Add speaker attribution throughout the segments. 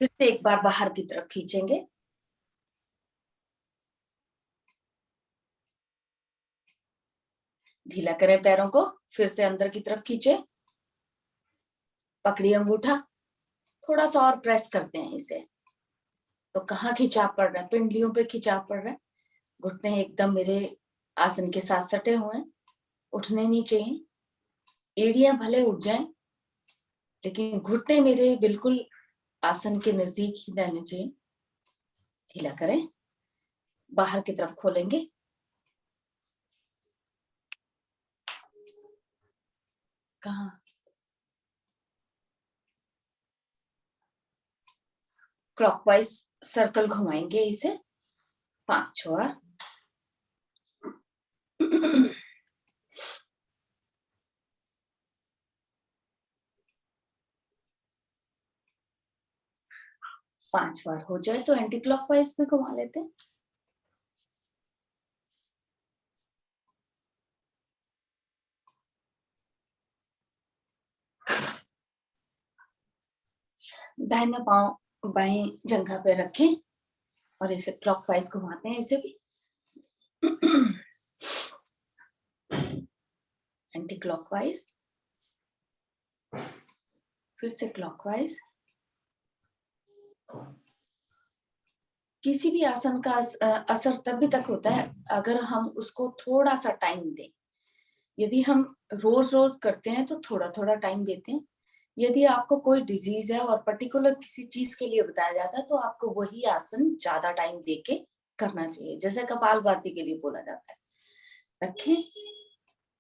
Speaker 1: फिर से एक बार बाहर की तरफ खींचेंगे। ढीला करें पैरों को, फिर से अंदर की तरफ खींचे, पकड़ी अंगूठा, थोड़ा सा और प्रेस करते हैं इसे। तो कहाँ खिंचाव पड़ रहा है? पिंडलियों पे खिंचाव पड़ रहा है। घुटने एकदम मेरे आसन के साथ सटे हुए हैं, उठने नहीं चाहिए। एड़ियां भले उठ जाएं, लेकिन घुटने मेरे बिल्कुल आसन के नजदीक ही रहने चाहिए। ढीला करें, बाहर की तरफ खोलेंगे। कहाँ? क्लॉकवाइज सर्कल घुमाएंगे इसे 5 बार। 5 बार हो जाए तो एंटी क्लॉकवाइज में घुमा लेते हैं। दाहिना पांव बाएं जंघा पे रखें और इसे क्लॉकवाइज घुमाते हैं। इसे भी एंटी क्लॉकवाइज, फिर से क्लॉकवाइज। किसी भी आसन का असर तभी तक होता है अगर हम उसको थोड़ा सा टाइम दें। यदि हम रोज रोज करते हैं तो थोड़ा थोड़ा टाइम देते हैं। यदि आपको कोई डिजीज है और पर्टिकुलर किसी चीज के लिए बताया जाता है तो आपको वही आसन ज्यादा टाइम देके करना चाहिए, जैसे कपालभाति के लिए बोला जाता है। रखें,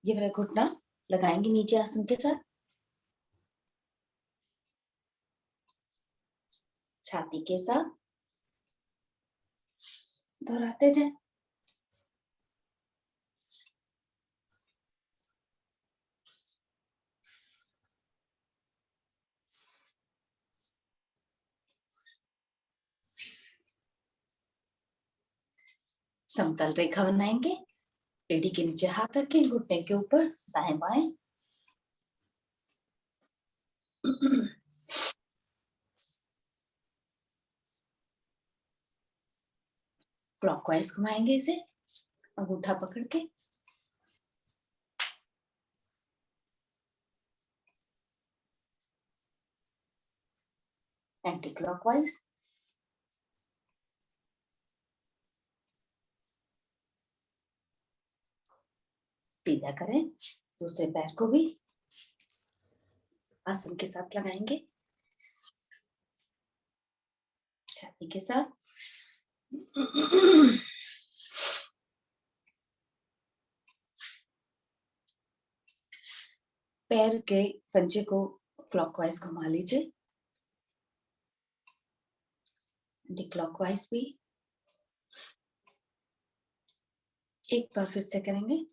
Speaker 1: ये मेरा घुटना लगाएंगे नीचे आसन के साथ, छाती के साथ दोहराते जाए। समतल रेखा बनाएंगे, एड़ी के नीचे हाथ रखें, घुटने के ऊपर दाएं बाएं। क्लॉकवाइज घुमाएंगे इसे, अंगूठा पकड़ के। एंटी क्लॉकवाइज, सीधा करें। दूसरे पैर को भी आसन के साथ लगाएंगे, छाती के साथ। पैर के पंजे को क्लॉकवाइज घुमा लीजिए, एंटी क्लॉकवाइज भी। एक बार फिर से करेंगे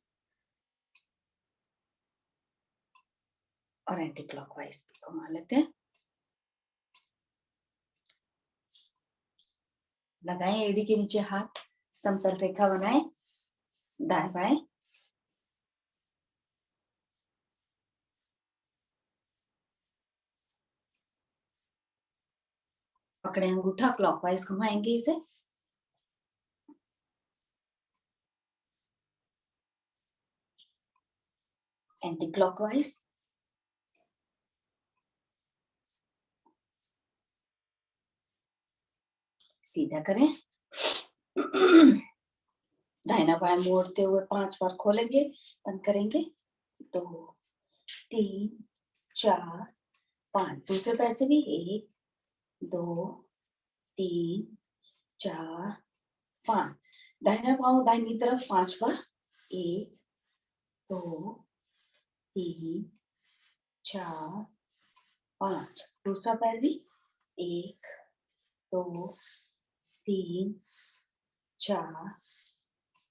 Speaker 1: और एंटी क्लॉकवाइज भी घुमा लेते हैं। लगाएं एड़ी के नीचे हाथ, समतल रेखा बनाएं, दाएं बाएं। पकड़े अंगूठा, क्लॉकवाइज घुमाएंगे इसे। एंटी क्लॉकवाइज, सीधा करें। दाहिना बाएं मोड़ते हुए 5 बार खोलेंगे, बंद करेंगे। 2 3 4 5। दूसरे पैर से भी 1 2 3 4 5। दाहिना पांव दाहिनी तरफ 5 बार। 1 2 3 4 5। दूसरा पैर भी 1 2 3 4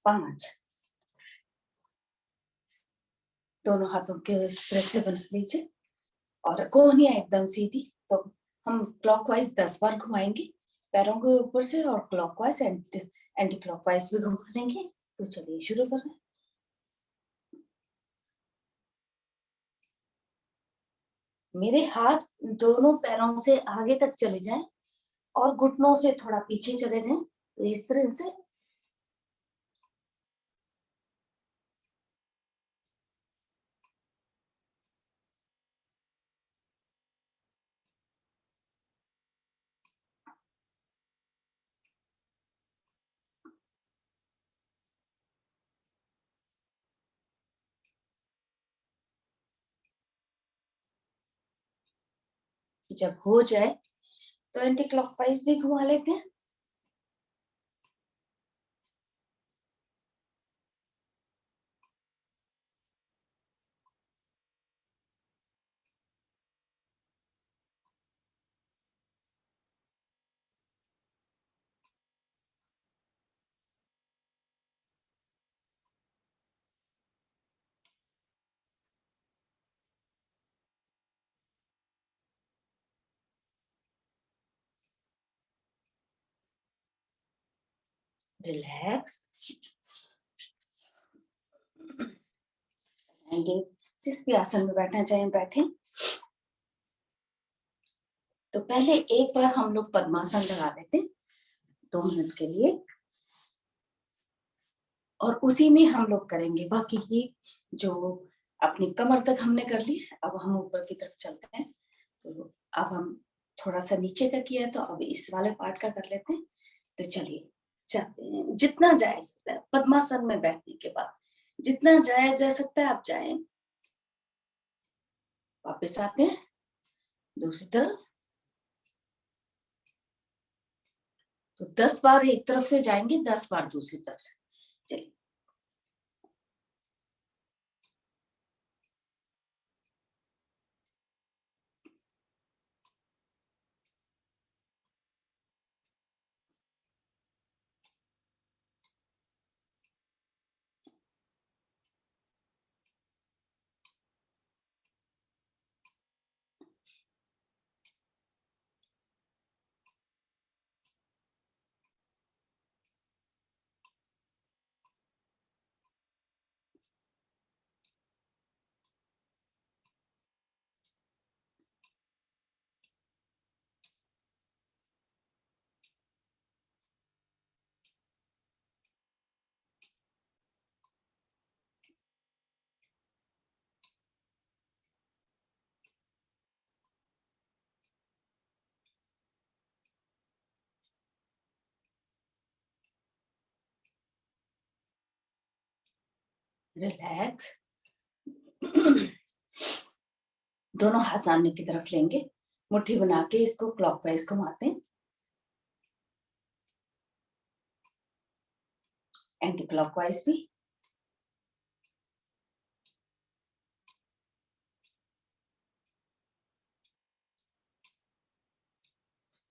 Speaker 1: 5। दोनों हाथों के प्रेस से बना लीजिए और कोहनियां एकदम सीधी। तो हम क्लॉकवाइज 10 बार घुमाएंगे पैरों के ऊपर से और क्लॉकवाइज एंटी क्लॉकवाइज भी घुमा लेंगे। तो चलिए शुरू करें। मेरे हाथ दोनों पैरों से आगे तक चले जाएं और घुटनों से थोड़ा पीछे चले जाएं, तो इस तरह से जब हो जाए तो एंटी क्लॉकवाइज भी घुमा लेते हैं। रिलैक्स। जिस भी आसन में बैठना चाहें बैठें। तो पहले एक बार हम लोग पद्मासन लगा लेते हैं 2 मिनट के लिए, और उसी में हम लोग करेंगे बाकी की जो अपनी कमर तक हमने कर ली। अब हम ऊपर की तरफ चलते हैं। तो अब हम थोड़ा सा नीचे का किया है, तो अब इस वाले पार्ट का कर लेते हैं। तो चलिए चलते हैं, जितना जाया सकता है पद्मासन में बैठने के बाद, जितना जाया जा सकता है आप जाएं। वापस आते हैं दूसरी तरफ। तो 10 बार एक तरफ से जाएंगे, 10 बार दूसरी तरफ से। चलिए रिलैक्स। दोनों हाथ सामने की तरफ लेंगे, मुट्ठी बना के इसको क्लॉकवाइज घुमाते हैं, एंटी क्लॉकवाइज भी।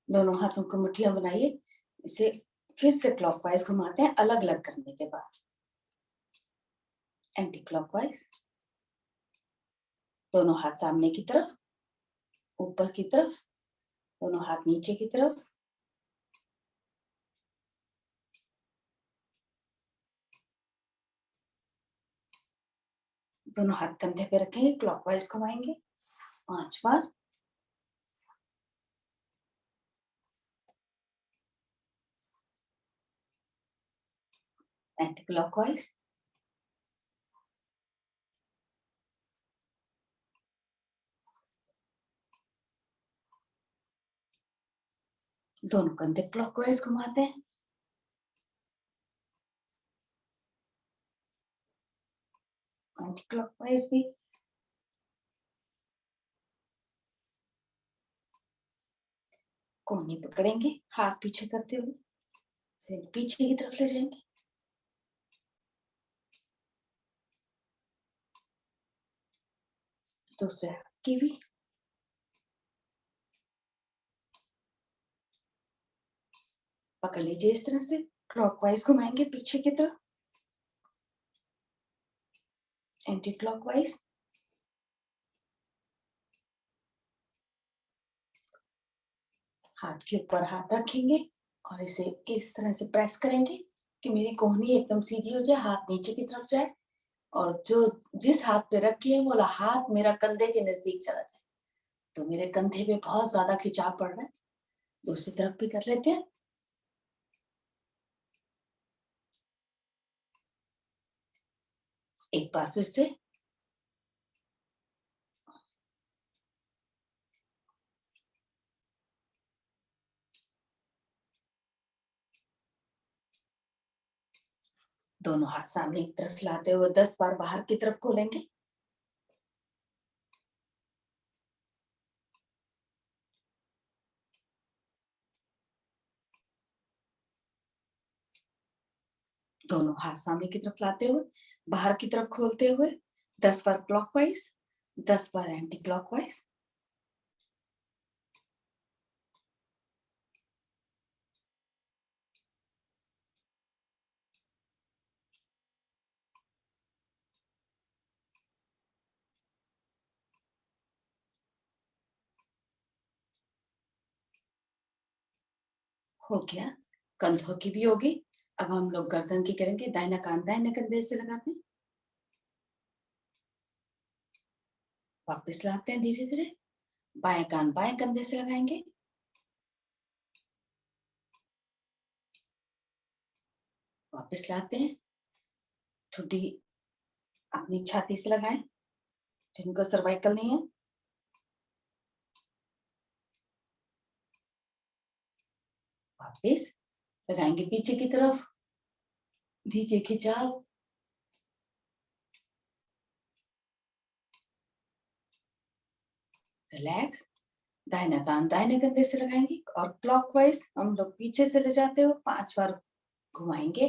Speaker 1: दोनों हाथों को मुट्ठियां बनाइए, इसे फिर से क्लॉकवाइज घुमाते हैं अलग अलग करने के बाद। एंटी क्लॉकवाइज, दोनों हाथ सामने की तरफ, ऊपर की तरफ, दोनों हाथ नीचे की तरफ। दोनों हाथ कंधे पे रखेंगे, क्लॉकवाइज घुमाएंगे 5 बार। एंटी क्लॉकवाइज, दोनों कंधे क्लॉकवाइज घुमाते हैं। एंटी क्लॉकवाइज भी। कोहनी पकड़ेंगे, हाथ पीछे करते हुए इसे पीछे की तरफ ले जाएंगे। दूसरे हाथ की भी। पकड़ लीजिए इस तरह से, क्लॉकवाइज घुमाएंगे पीछे की तरफ, एंटी क्लॉकवाइज। हाथ के ऊपर हाथ रखेंगे और इसे इस तरह से प्रेस करेंगे कि मेरी कोहनी एकदम सीधी हो जाए, हाथ नीचे की तरफ जाए, और जो जिस हाथ पे रखी है वो हाथ मेरा कंधे के नजदीक चला जाए। तो मेरे कंधे पे बहुत ज्यादा खिंचाव पड़ रहा है, दूसरी तरफ भी कर लेते हैं। एक बार फिर से। दोनों हाथ सामने की तरफ लाते हुए 10 बार बाहर की तरफ खोलेंगे। दोनों हाथ सामने की तरफ लाते हुए बाहर की तरफ खोलते हुए 10 बार क्लॉकवाइज, 10 बार एंटी क्लॉकवाइज। हो गया, कंधों की भी होगी। अब हम लोग गर्दन की करेंगे। दाहिना कान दाहिने कंधे से लगाते हैं, वापस लाते हैं धीरे धीरे। बाएं कान बाएं कंधे से लगाएंगे, वापस लाते हैं। ठुड्डी अपनी छाती से लगाएं, जिनको सर्वाइकल नहीं है। वापस लगाएंगे पीछे की तरफ, धीरे खिंचाव। रिलैक्स। दाहिना कान दाहिने कंधे से लगाएंगे और क्लॉकवाइज हम लोग पीछे से ले जाते हुए 5 बार घुमाएंगे।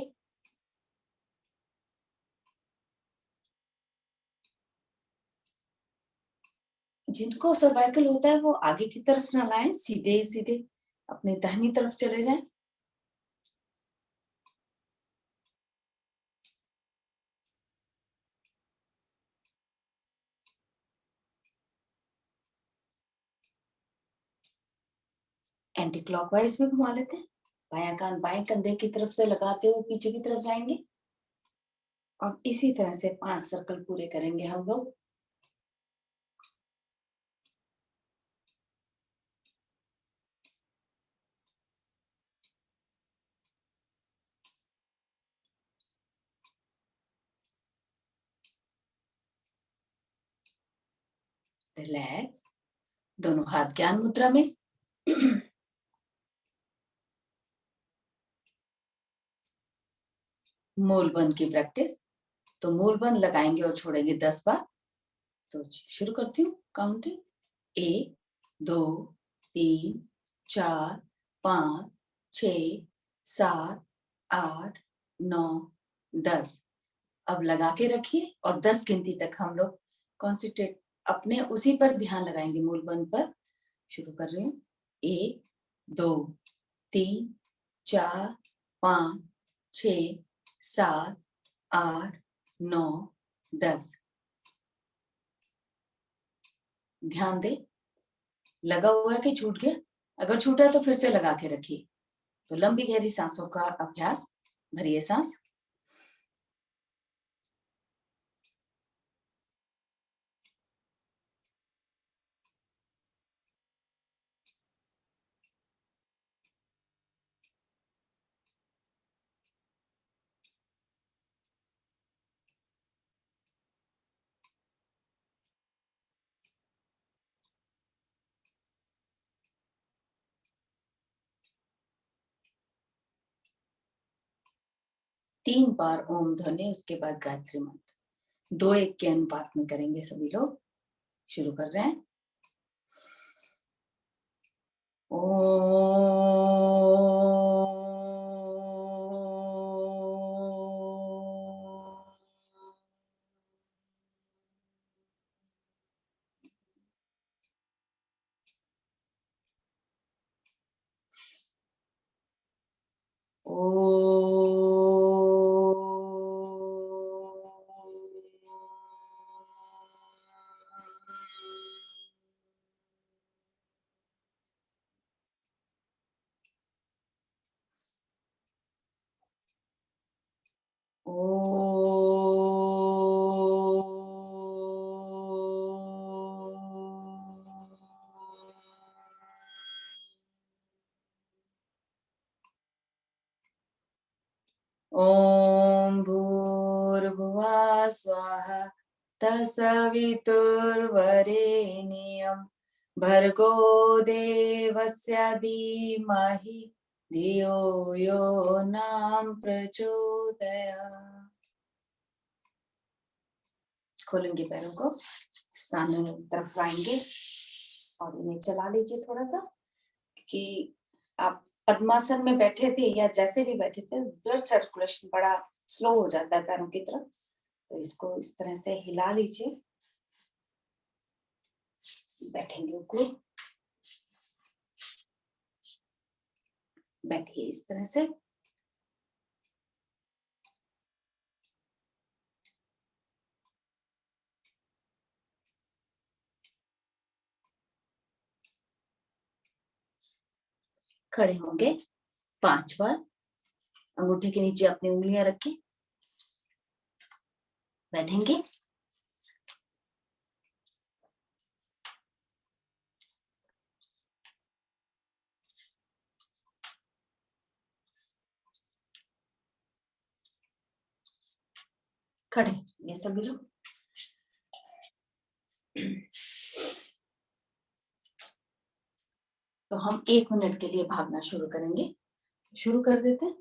Speaker 1: जिनको सर्वाइकल होता है वो आगे की तरफ ना लाएं, सीधे सीधे अपने दाहिनी तरफ चले जाएं। एंटी क्लॉकवाइज भी घुमा लेते हैं। बायां कान बाएं कंधे की तरफ से लगाते हुए पीछे की तरफ जाएंगे और इसी तरह से 5 सर्कल पूरे करेंगे हम लोग। रिलैक्स। दोनों हाथ ज्ञान मुद्रा में। मूल बंद की प्रैक्टिस। तो मूल बंद लगाएंगे और छोड़ेंगे 10 बार। तो शुरू करती हूँ काउंटिंग। 1, 2, 3, 4, 5, 6, 7, 8, 9, 10। अब लगा के रखिए और 10 गिनती तक हम लोग कॉन्सेंट्रेट अपने उसी पर ध्यान लगाएंगे, मूल बंद पर। शुरू कर रही हूँ। 1, 2, 3, 4, 5, 6, 7, 8, 9, 10। ध्यान दे, लगा हुआ है कि छूट गया? अगर छूटा तो फिर से लगा के रखिए। तो लंबी गहरी सांसों का अभ्यास। भरिए सांस। 3 बार ओम ध्वनि, उसके बाद गायत्री मंत्र। 2-1 के अनुपात में करेंगे सभी लोग। शुरू कर रहे हैं। स्वाहा तत्सवितुर्वरेण्यं भर्गो देवस्य धीमहि धियो यो नाम प्रचोदयात्। खोलेंगे पैरों को, सामने तरफ आएंगे और इन्हें चला लीजिए थोड़ा सा, कि आप पद्मासन में बैठे थे या जैसे भी बैठे थे, ब्लड सर्कुलेशन बड़ा स्लो हो जाता है पैरों की तरफ, तो इसको इस तरह से हिला लीजिए। बैठेंगे उनको, बैठिए इस तरह से। खड़े होंगे 5 बार, अंगूठे के नीचे अपनी उंगलियां रखें, बैठेंगे। खड़े ये सभी लोग। तो हम 1 मिनट के लिए भागना शुरू करेंगे। शुरू कर देते हैं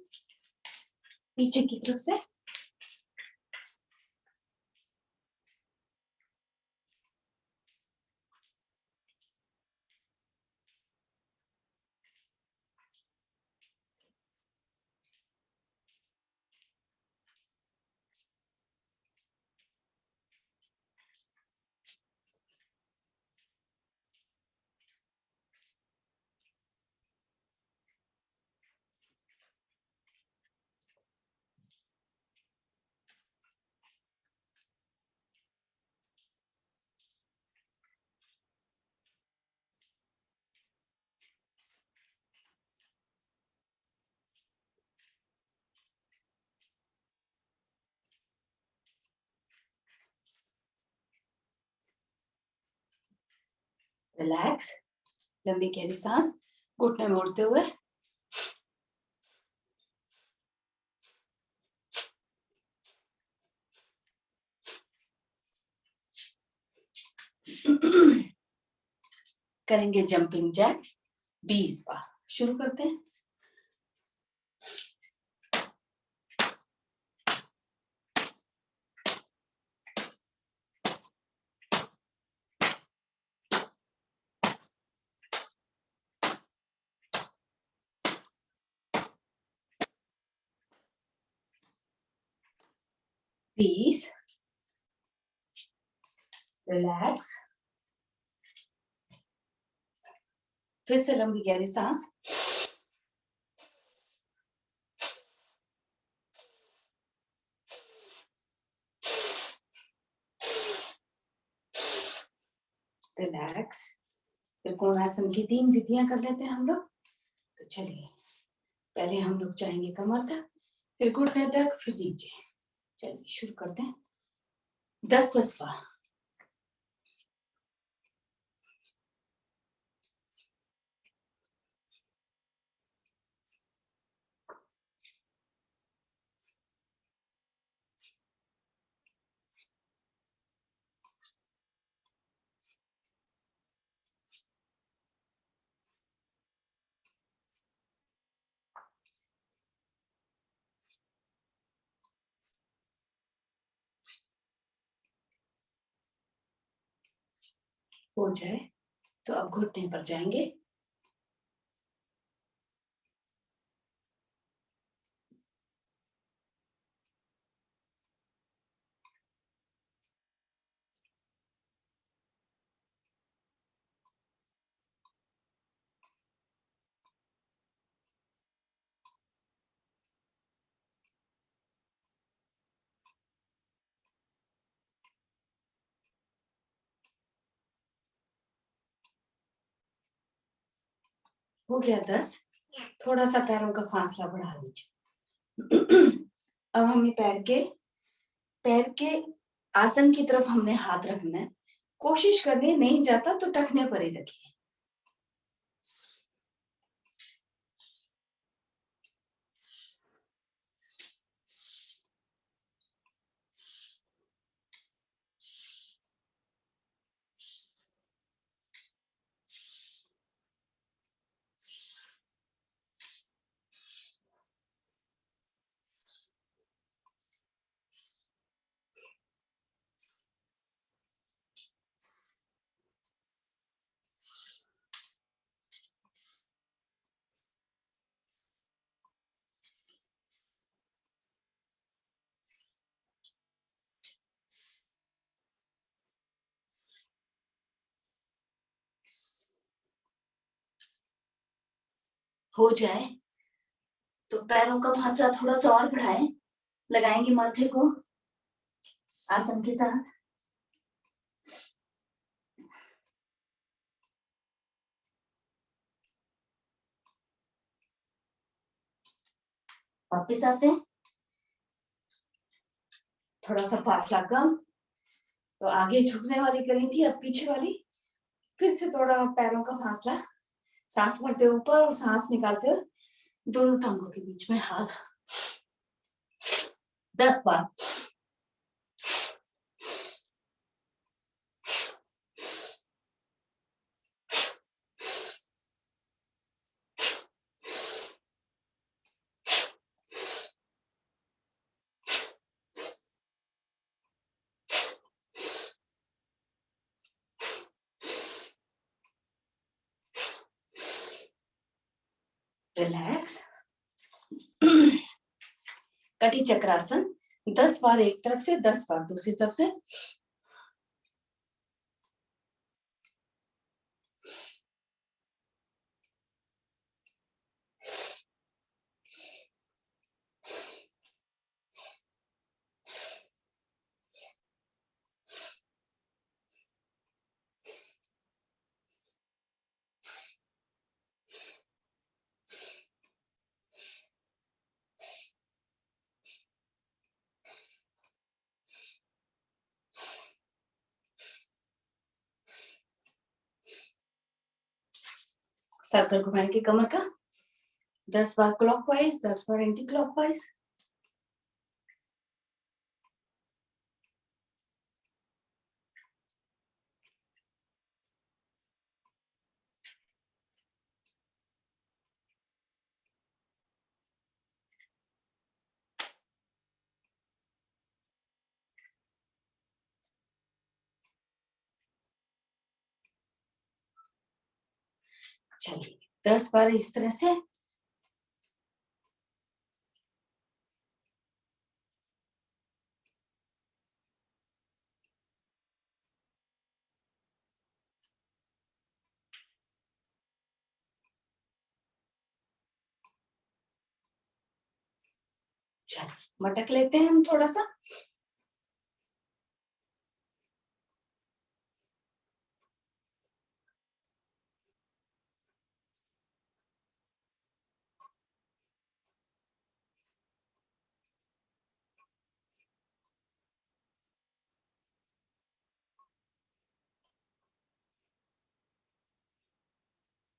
Speaker 1: पीछे की तरफ से। रिलैक्स, लंबी गहरी सांस, घुटने मोड़ते हुए। करेंगे जंपिंग जैक 20 बार। शुरू करते हैं। प्लीज रिलैक्स, फिर से लंबी गहरी सांस। रिलैक्स। फिर कोणासन की 3 विधियां कर लेते हैं हम लोग। तो चलिए, पहले हम लोग जाएंगे कमर तक, फिर घुटने तक, फिर नीचे। चलिए शुरू करते हैं 10-10 बार। हो जाए तो अब घुटने पर जाएंगे। हो गया 10। थोड़ा सा पैरों का फासला बढ़ा लीजिए। अब हमें पैर के आसन की तरफ हमने हाथ रखना है। कोशिश करनी है, नहीं जाता तो टखने पर ही रखिए। हो जाए तो पैरों का फासला थोड़ा सा और बढ़ाएं, लगाएंगे माथे को आसन के साथ। वापिस आते हैं, थोड़ा सा फासला कम, तो आगे झुकने वाली करी थी, अब पीछे वाली। फिर से थोड़ा पैरों का फासला, सांस भरते ऊपर और सांस निकालते हुए दोनों टांगों के बीच में हाथ, 10 बार। रिलैक्स। कटी चक्रासन 10 बार एक तरफ से, 10 बार दूसरी तरफ से। सर्कल घुमाएंगे कमर का, 10 बार क्लॉकवाइज, 10 बार एंटी क्लॉकवाइज। चलिए 10 बार इस तरह से। चलो मटक लेते हैं हम थोड़ा सा।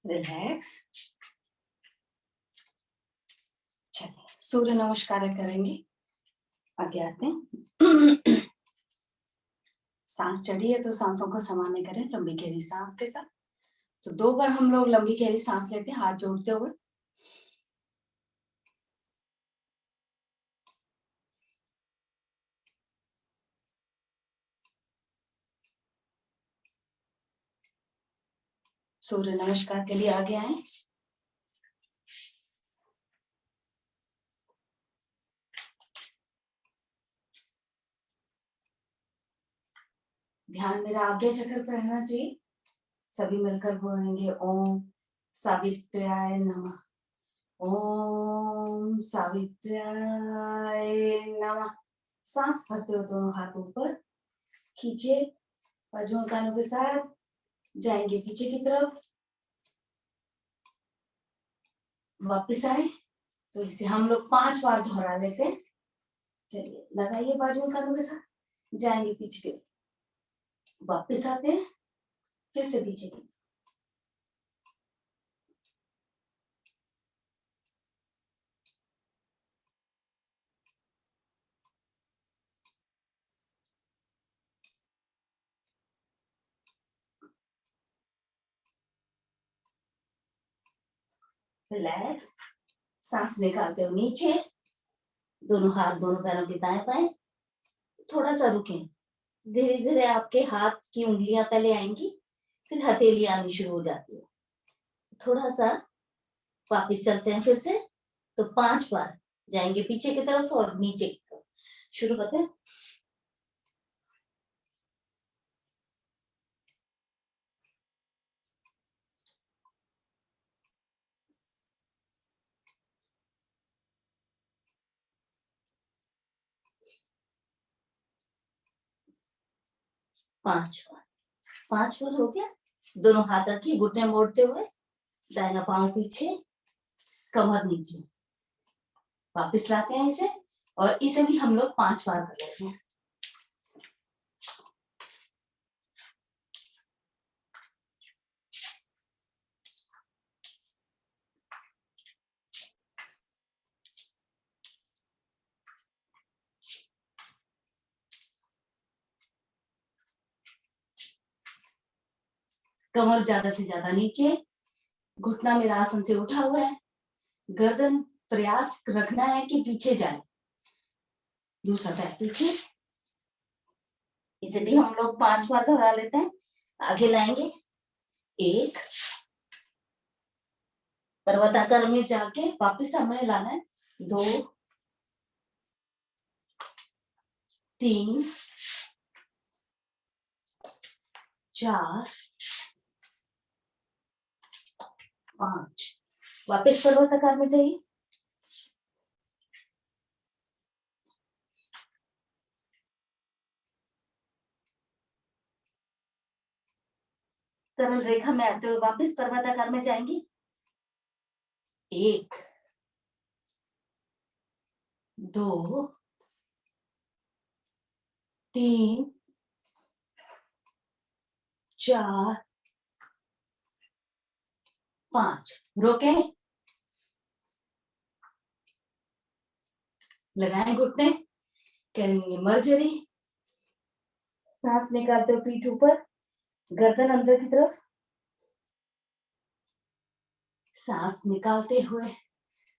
Speaker 1: रिलैक्स। चलिए सूर्य नमस्कार करेंगे, आगे आते हैं। सांस चढ़ी है तो सांसों को समान्य करें लंबी गहरी सांस के साथ। तो 2 बार हम लोग लंबी गहरी सांस लेते हैं, हाथ जोड़ते हुए। सूर्य नमस्कार के लिए आगे आए। ध्यान मेरा आज्ञा चक्र पर रहना चाहिए। सभी मिलकर बोलेंगे ओम सावित्र्याय नमः, ओम सावित्र्याय नमः। सांस भरते हो दोनों हाथ ऊपर खींचे, बाजुओं कानों के साथ जाएंगे पीछे की तरफ, वापस आए। तो इसे हम लोग 5 बार दोहरा लेते हैं। चलिए लगाइए बाजुओं कानों के साथ, जाएंगे पीछे की तरफ, वापस आते हैं, फिर से पीछे की। रिलैक्स। सांस निकालते हो नीचे, दोनों हाथ दोनों पैरों के दाएं बाएं। थोड़ा सा रुकें, धीरे धीरे आपके हाथ की उंगलियां पहले आएंगी, फिर हथेली आनी शुरू हो जाती है। थोड़ा सा वापिस चलते हैं फिर से। तो 5 बार जाएंगे पीछे की तरफ और नीचे की तरफ। शुरू करते हैं। 5 बार, 5 बार हो गया। दोनों हाथ रखिए, घुटने मोड़ते हुए, दाहिना पांव पीछे, कमर नीचे, वापस लाते हैं इसे, और इसे भी हम लोग 5 बार कर लेते हैं। कमर ज्यादा से ज्यादा नीचे, घुटना मेरा आसन से उठा हुआ है, गर्दन प्रयास रखना है कि पीछे जाए, दूसरा पैर पीछे। इसे भी हम लोग 5 बार दोहरा लेते हैं। आगे लाएंगे, 1, पर्वताकार में जाके वापिस हमें लाना है, 2, 3, 4, 5, वापिस पर्वताकार में जाइए, सरल रेखा में आते हुए वापिस पर्वताकार में जाएंगे, 1, 2, 3, 4, 5, रोके, लगाएं घुटने, करेंगे मर्जरी, सांस निकालते हुए पीठ ऊपर, गर्दन अंदर की तरफ, सांस निकालते हुए,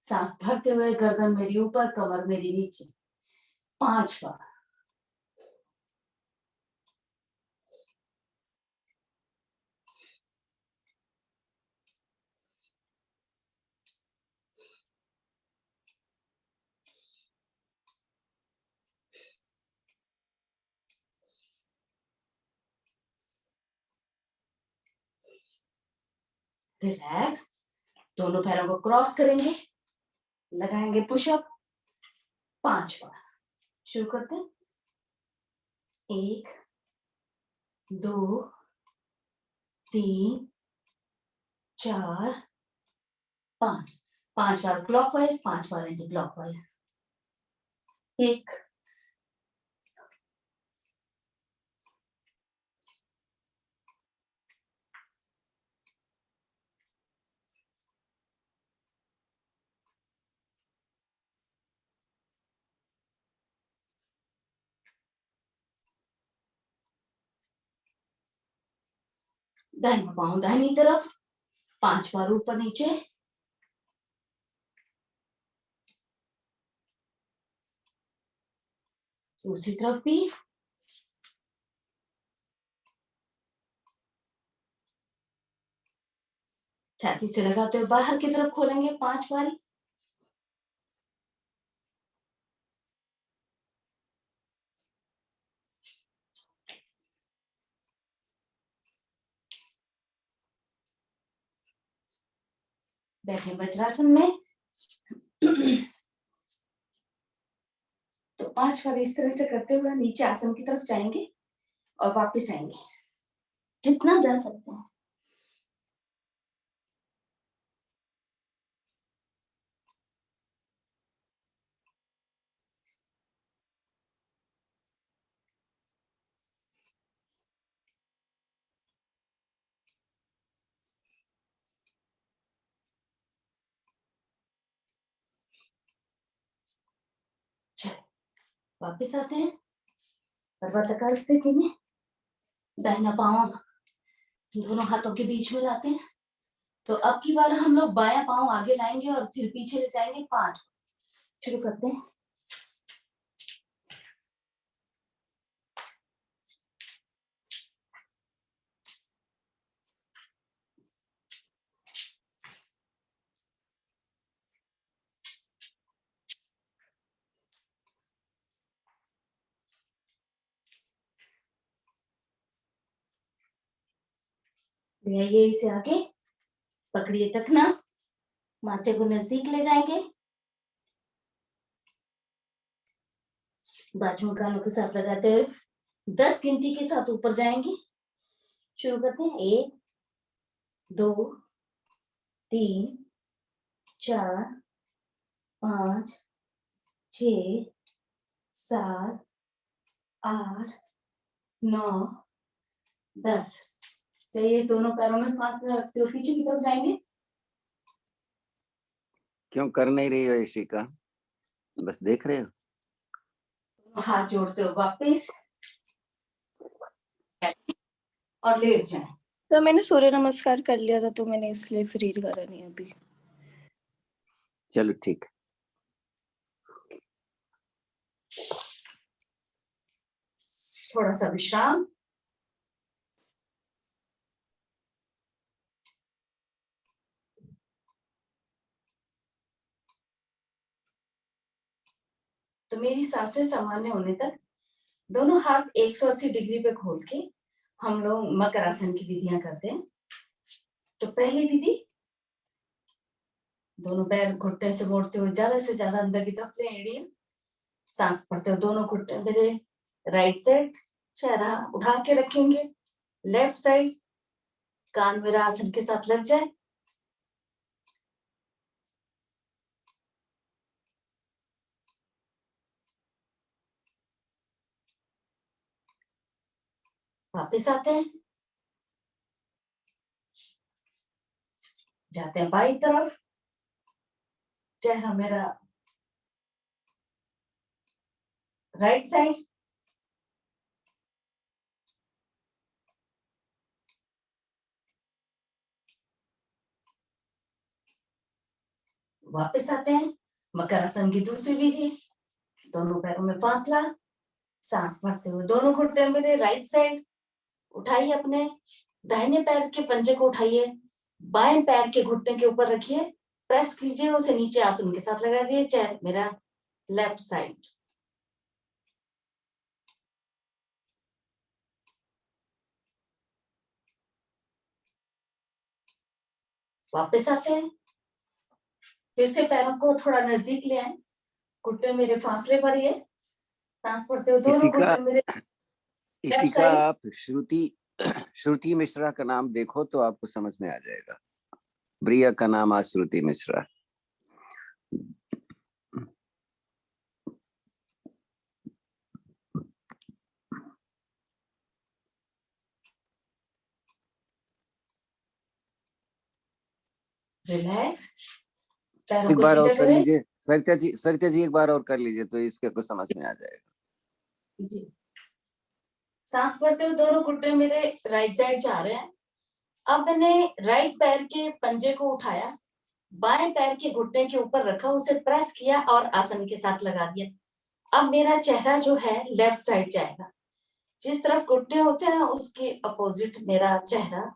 Speaker 1: सांस भरते हुए, गर्दन मेरी ऊपर, कमर मेरी नीचे, 5 बार। रिलैक्स, दोनों पैरों को क्रॉस करेंगे, लगाएंगे पुशअप, 5 बार। शुरू करते हैं, 1, 2, 3, 4, 5, 5 बार क्लॉकवाइज, 5 बार एंटी क्लॉकवाइज, 1, दाहिना पांव दाहिनी तरफ, 5 बार ऊपर नीचे, दूसरी तरफ भी, छाती से लगाते हुए बाहर की तरफ खोलेंगे 5 बार। बैठे वज्रासन में, तो 5 बार इस तरह से करते हुए नीचे आसन की तरफ जाएंगे और वापस आएंगे, जितना जा सकते हैं। चलो वापस आते हैं पर्वताकार स्थिति में, दाहिना पांव दोनों हाथों के बीच में लाते हैं। तो अब की बार हम लोग बायां पांव आगे लाएंगे और फिर पीछे ले जाएंगे, 5। शुरू करते हैं, ले इसे आगे, पकड़िए टखना, माथे को नजदीक ले जाएंगे, बाजुओं कानों के साथ लगाते हुए 10 गिनती के साथ ऊपर जाएंगे। शुरू करते हैं। 1 2 3 4 5 6 7 8 9 10। चलिए दोनों पैरों में फासला रखते हो, पीछे की तरफ जाएंगे।
Speaker 2: क्यों कर नहीं रही हो इशिका? बस देख रहे हो?
Speaker 1: हाथ जोड़ते हो वापस और लेट जाए।
Speaker 3: तो मैंने सूर्य नमस्कार कर लिया था, तो मैंने इसलिए फ्री करा नहीं अभी।
Speaker 2: चलो ठीक।
Speaker 1: थोड़ा सा विश्राम। तो मेरी सांसें सामान्य होने तक दोनों हाथ 180 डिग्री पे खोल के हम लोग मकर आसन की विधियां करते हैं। तो पहली विधि, दोनों पैर घुटने से मोड़ते हुए ज्यादा से ज्यादा अंदर की तरफ ले एड़िए। सांस भरते हुए दोनों घुटने मेरे राइट साइड, चेहरा उठा के रखेंगे लेफ्ट साइड, कान मेरा आसन के साथ लग जाए। वापस आते हैं, जाते हैं बाई तरफ, चेहरा मेरा राइट साइड, वापस आते हैं मकर आसन की दूसरी विधि। दोनों पैरों में फासला, सांस भरते हुए दोनों घुटने मेरे राइट साइड, उठाइए अपने दाहिने पैर के पंजे को, उठाइए बाएं पैर के घुटने के ऊपर रखिए, प्रेस कीजिए उसे नीचे आसन के साथ लगा दीजिए। चेहरा मेरा लेफ्ट साइड, वापस आते हैं, फिर से पैरों को थोड़ा नजदीक ले आए, घुटने मेरे फासले पर ही है, सांस भरते हुए दोनों घुटने मेरे।
Speaker 2: इसी का आप श्रुति मिश्रा का नाम देखो तो आपको समझ में आ जाएगा। ब्रिया का नाम आज श्रुति मिश्रा।
Speaker 1: रिलैक्स,
Speaker 2: एक बार और कर लीजिए सरिता जी एक बार और कर लीजिए तो इसके को समझ में आ जाएगा
Speaker 1: जी। सांस भरते हुए दोनों घुटने मेरे राइट साइड जा रहे हैं। अब मैंने राइट पैर के पंजे को उठाया, बाएं पैर के घुटने के ऊपर रखा, उसे प्रेस किया और आसन के साथ लगा दिया। अब मेरा चेहरा जो है लेफ्ट साइड जाएगा, जिस तरफ घुटने होते हैं उसके अपोजिट मेरा चेहरा।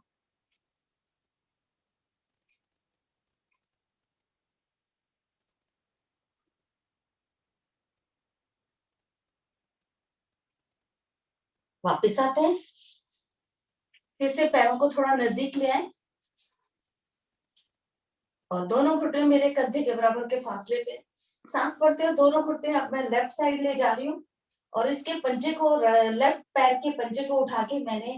Speaker 1: वापस आते हैं, फिर से पैरों को थोड़ा नजदीक ले आए और दोनों घुटने मेरे कंधे के बराबर के फासले पे। सांस भरते हुए दोनों घुटने अब मैं लेफ्ट साइड ले जा रही हूँ और इसके पंजे को, लेफ्ट पैर के पंजे को उठा के मैंने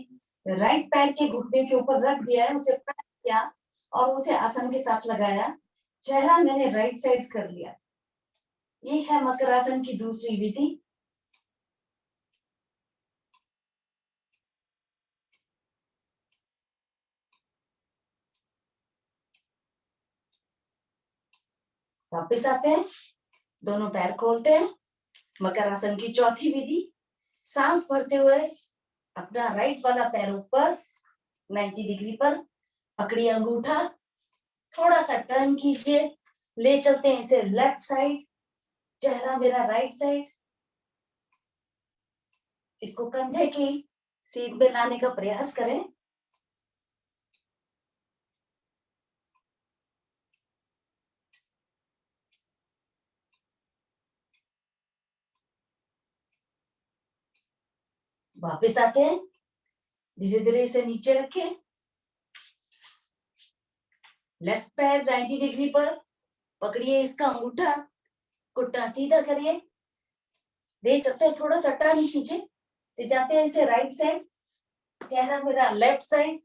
Speaker 1: राइट पैर के घुटने के ऊपर रख दिया है, उसे प्रेस किया और उसे आसन के साथ लगाया। चेहरा मैंने राइट साइड कर लिया। ये है मकर आसन की दूसरी विधि। वापस आते हैं, दोनों पैर खोलते हैं, मकर आसन की चौथी विधि। सांस भरते हुए अपना राइट वाला पैर ऊपर 90 डिग्री पर पकड़िए अंगूठा, थोड़ा सा टर्न कीजिए, ले चलते हैं इसे लेफ्ट साइड, चेहरा मेरा राइट साइड। इसको कंधे की सीध में लाने का प्रयास करें। वापस आते हैं, धीरे धीरे इसे नीचे रखें, लेफ्ट पैर 90 डिग्री पर पकड़िए इसका अंगूठा, घुटना सीधा करिए, ले चलते हैं, थोड़ा सा टर्न कीजिए, तो जाते हैं इसे राइट साइड, चेहरा मेरा लेफ्ट साइड,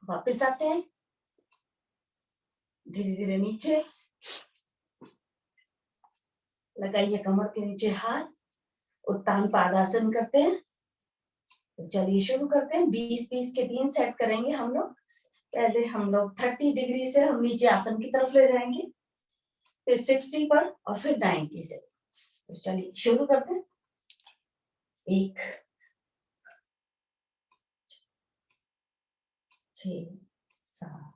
Speaker 1: वापस आते हैं, धीरे धीरे नीचे लगाइए, कमर के नीचे हाथ, उत्तान पादासन करते हैं। तो चलिए शुरू करते हैं। 20-20 के 3 सेट करेंगे हम लोग। पहले हम लोग 30 डिग्री से हम नीचे आसन की तरफ ले जाएंगे, फिर 60 पर और फिर 90 से। तो चलिए शुरू करते हैं। 1, 6, 7,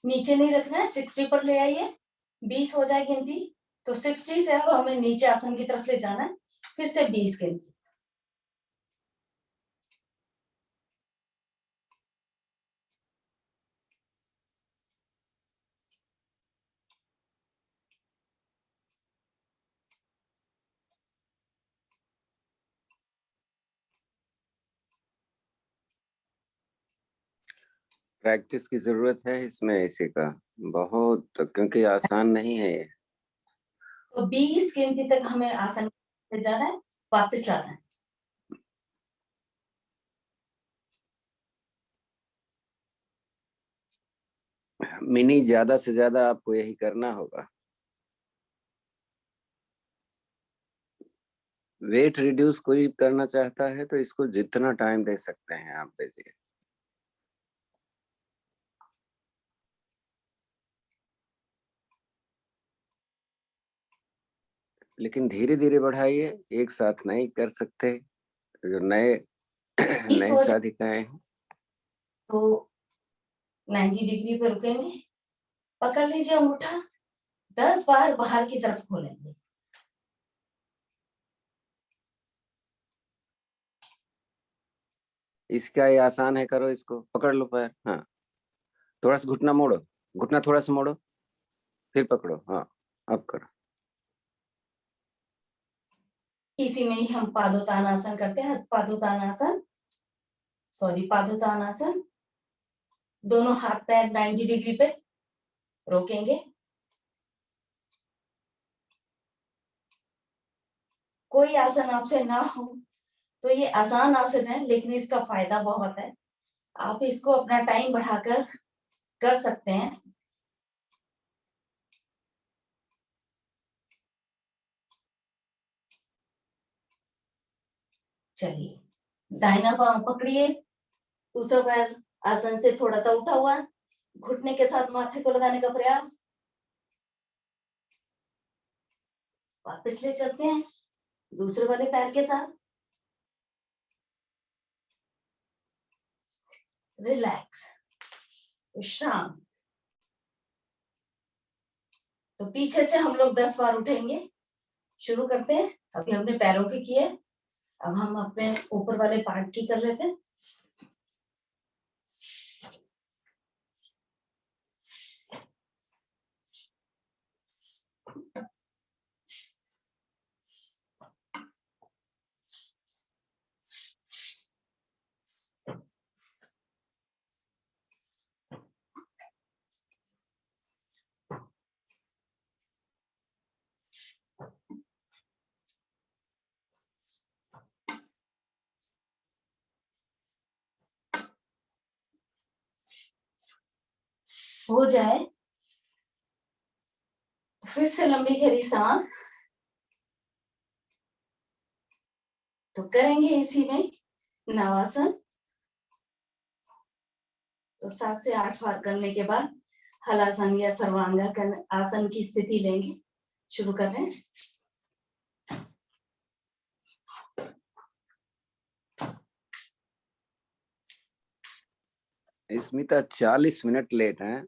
Speaker 1: नीचे नहीं रखना है, 60 पर ले आइए। 20 हो जाए गिनती, तो 60 से अब हमें नीचे आसन की तरफ ले जाना है, फिर से 20 गिनती।
Speaker 2: प्रैक्टिस की जरूरत है इसमें इसी का बहुत, क्योंकि आसान नहीं है ये।
Speaker 1: तो 20 गिनती तक हमें आसन पे जाना है, वापस लाना है।
Speaker 2: मिनी, ज्यादा से ज्यादा आपको यही करना होगा। वेट रिड्यूस कोई करना चाहता है तो इसको जितना टाइम दे सकते हैं आप दीजिए। लेकिन धीरे धीरे बढ़ाइए, एक साथ नहीं कर सकते। जो नए
Speaker 1: 20
Speaker 2: नए
Speaker 1: हो जाए
Speaker 2: साधिकाएं हैं,
Speaker 1: तो 90 डिग्री पे रुकेंगे, पकड़ लीजिए अंगूठा, 10 बार बाहर की तरफ खोलेंगे।
Speaker 2: इसका ये आसान है, करो इसको, पकड़ लो पैर। हाँ, थोड़ा सा घुटना मोड़ो, घुटना थोड़ा सा मोड़ो, फिर पकड़ो। हाँ, अब करो।
Speaker 1: इसी में ही हम पादोत्तानासन करते हैं, हस्तपादोत्तानासन, सॉरी पादोत्तानासन। दोनों हाथ पैर 90 डिग्री पे रोकेंगे। कोई आसन आपसे ना हो तो ये आसान आसन है, लेकिन इसका फायदा बहुत है। आप इसको अपना टाइम बढ़ाकर कर सकते हैं। चलिए, दाहिना पांव पकड़िए, दूसरा पैर आसन से थोड़ा सा उठा हुआ, घुटने के साथ माथे को लगाने का प्रयास। वापस ले चलते हैं दूसरे वाले पैर के साथ। रिलैक्स, विश्राम। तो पीछे से हम लोग 10 बार उठेंगे। शुरू करते हैं। अभी हमने पैरों के किए, अब हम अपने ऊपर वाले पार्ट की कर लेते हैं। हो जाए तो फिर से लंबी गहरी सांस। तो करेंगे इसी में नवासन। तो 7 से 8 बार करने के बाद हलासन या सर्वांगासन आसन की स्थिति लेंगे। शुरू कर रहे हैं।
Speaker 2: स्मिता 40 मिनट लेट है।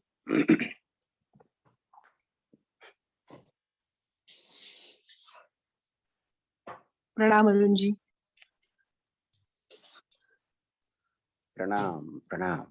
Speaker 4: प्रणाम अरुण जी।
Speaker 2: प्रणाम प्रणाम।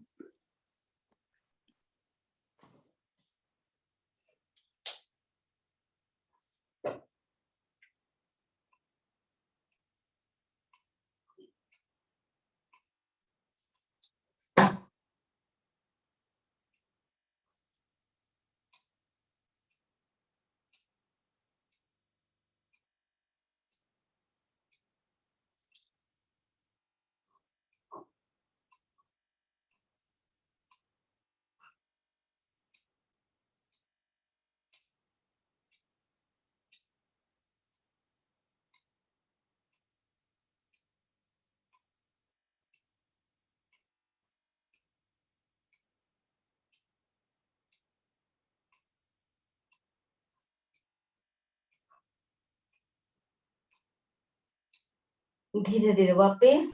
Speaker 4: धीरे धीरे वापस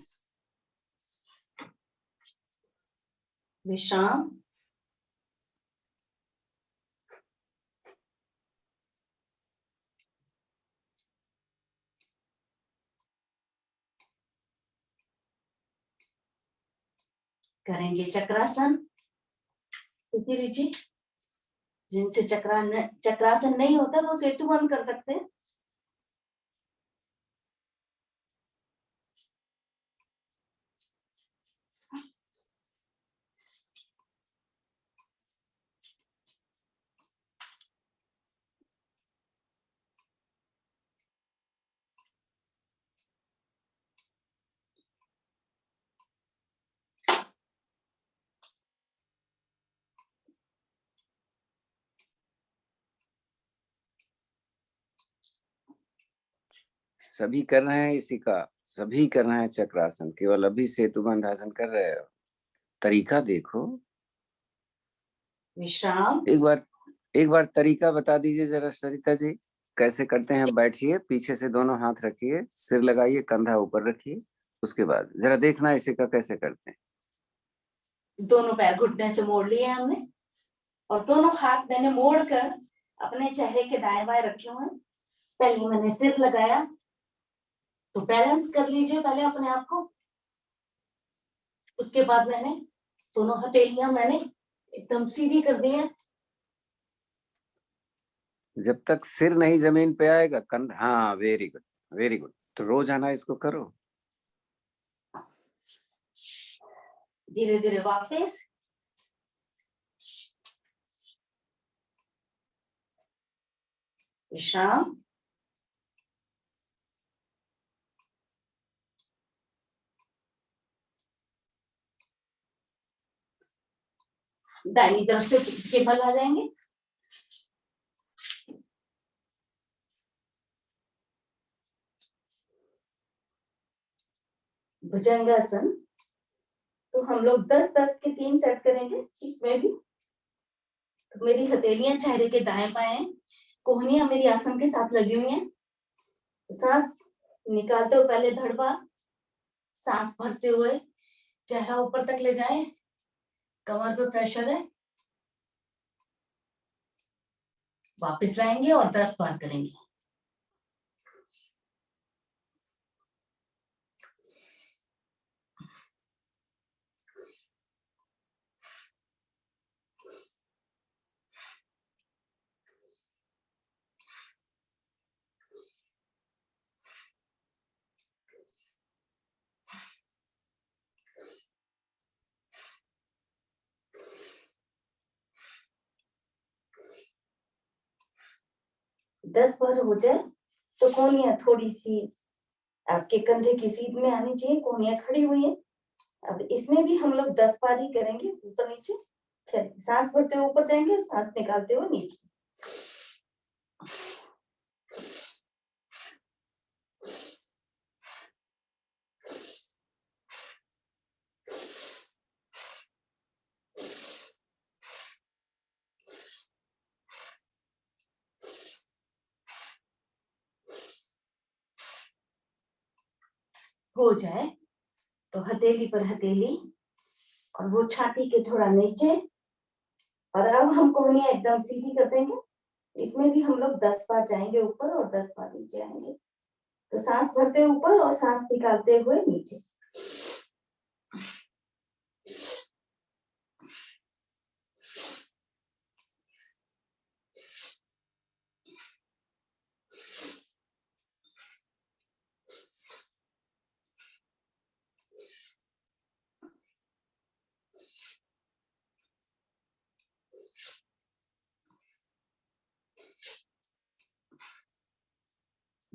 Speaker 4: विश्राम। करेंगे चक्रासन। स्थिति लीजिए। जिनसे चक्रासन नहीं होता वो सेतु बंद कर सकते हैं।
Speaker 2: सभी कर रहे हैं इसी का, सभी कर रहे हैं चक्रासन, केवल अभी सेतु बंधासन कर रहे हो। तरीका देखो।
Speaker 4: विश्राम।
Speaker 2: एक बार तरीका बता दीजिए जरा सरिता जी, कैसे करते हैं। बैठिए, पीछे से दोनों हाथ रखिए, सिर लगाइए, कंधा ऊपर रखिए, उसके बाद जरा देखना इसी का कैसे करते हैं।
Speaker 4: दोनों पैर घुटने से मोड़ लिए हमने और दोनों हाथ मैंने मोड़ कर अपने चेहरे के दाएं बाएं रखे हुए हैं। पहले मैंने सिर लगाया, तो बैलेंस कर लीजिए पहले अपने आप को। उसके बाद मैंने दोनों हथेलियां मैंने एकदम सीधी कर दी है।
Speaker 2: जब तक सिर नहीं जमीन पे आएगा, कंधा, हाँ वेरी गुड वेरी गुड। तो रोजाना इसको करो।
Speaker 4: धीरे धीरे वापस। विश्राम। दाहिनी तरफ से केबल आ जाएंगे। भुजंगासन। तो हम लोग 10-10 के 3 सेट करेंगे। इसमें भी तो मेरी हथेलियां चेहरे के दाएं बाएं हैं, कोहनियां मेरी आसन के साथ लगी हुई हैं। तो सांस निकालते हुए पहले धड़ बार, सांस भरते हुए चेहरा ऊपर तक ले जाएं, कमर पे प्रेशर है, वापस लाएंगे और 10 बार करेंगे। दस बार हो जाए तो कोहनियां थोड़ी सी आपके कंधे की सीध में आनी चाहिए। कोहनियां खड़ी हुई है। अब इसमें भी हम लोग 10 बार ही करेंगे, ऊपर नीचे। चलिए, सांस भरते हुए ऊपर जाएंगे और सांस निकालते हुए नीचे। हो जाए तो हथेली पर हथेली और वो छाती के थोड़ा नीचे। और अब हम कोहनियां एकदम सीधी कर देंगे। इसमें भी हम लोग 10 बार जाएंगे ऊपर और 10 बार नीचे आएंगे। तो सांस भरते हुए ऊपर और सांस निकालते हुए नीचे।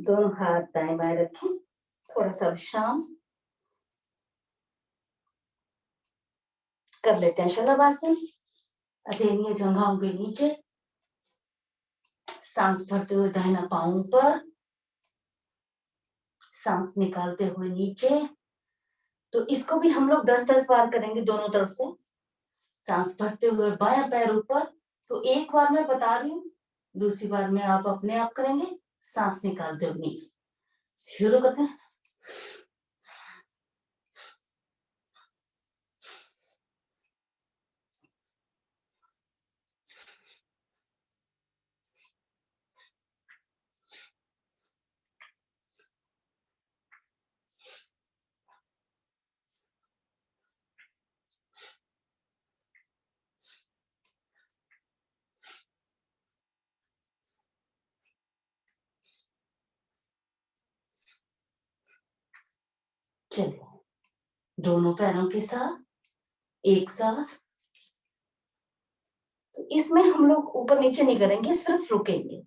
Speaker 4: दोनों हाथ दाएं बाएं रखें, थोड़ा सा विश्राम कर लेते हैं। शलभासन, हथेलियां जंघाओं के नीचे, सांस भरते हुए दाहिना पांव ऊपर, सांस निकालते हुए नीचे। तो इसको भी हम लोग 10-10 बार करेंगे दोनों तरफ से। सांस भरते हुए बायां पैर ऊपर, तो एक बार मैं बता रही हूँ, दूसरी बार में आप अपने आप करेंगे, सांस निकालते हुए नीचे। शुरू करते हैं। चलिए, दोनों पैरों के साथ एक साथ। तो इसमें हम लोग ऊपर नीचे नहीं करेंगे, सिर्फ रुकेंगे।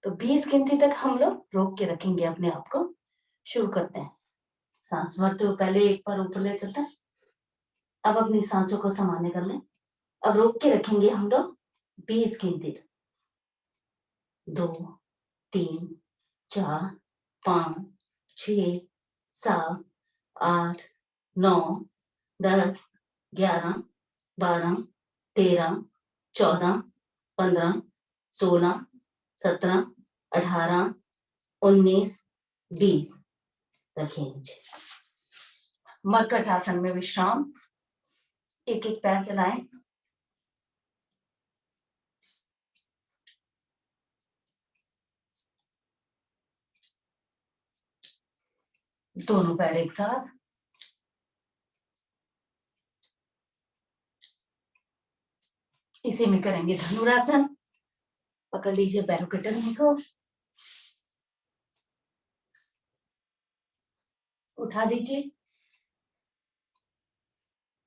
Speaker 4: तो 20 गिनती तक हम लोग रोक के रखेंगे अपने आप को। शुरू करते हैं। सांस भरते हुए पहले एक बार ऊपर ले चलते हैं। अब अपनी सांसों को सामान्य कर लें। अब रोक के रखेंगे हम लोग 20 गिनती तक। 2, 3, 4, 5, 6, 7, 8, 9, 10, 11, 12, 13, 14, 15, 16, 17, 18, 19, 20। रखिए नीचे। मरकट आसन में विश्राम। एक एक पैर चलाएं। दोनों पैर एक साथ। इसी में करेंगे धनुरासन। पकड़ लीजिए पैरों के टखने को, उठा दीजिए।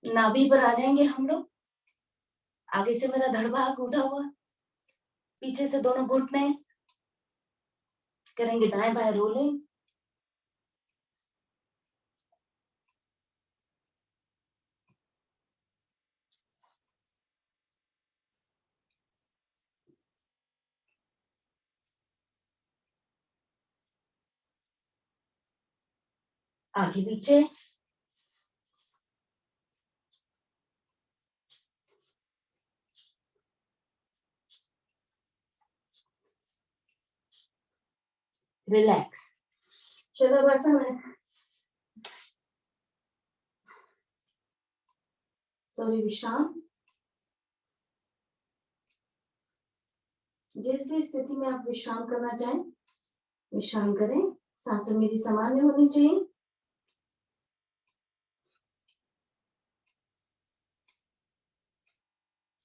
Speaker 4: नाभि पर आ जाएंगे हम लोग। आगे से मेरा धड़ भाग उठा हुआ, पीछे से दोनों घुटने। करेंगे दाएं बाएं रोलिंग। आगे पीछे। रिलैक्स। चलो आसन है। सॉरी, विश्राम। जिस भी स्थिति में आप विश्राम करना चाहें, विश्राम करें। सांसें मेरी सामान्य होनी चाहिए।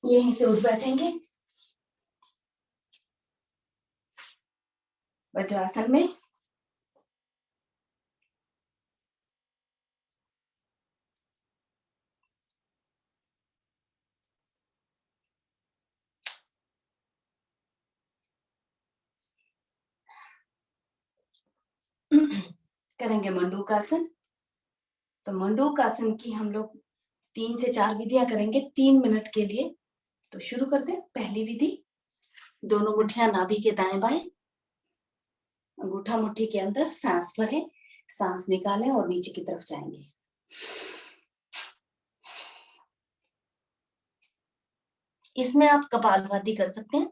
Speaker 4: यहीं से उठ बैठेंगे वज्रासन में। करेंगे मंडूकासन। तो मंडूकासन की हम लोग 3 से 4 विधियां करेंगे 3 मिनट के लिए। तो शुरू करते हैं। पहली विधि, दोनों मुठ्ठियां नाभि के दाएं बाएं, अंगूठा मुट्ठी के अंदर, सांस भरें, सांस निकालें और नीचे की तरफ जाएंगे। इसमें आप कपालभाति कर सकते हैं।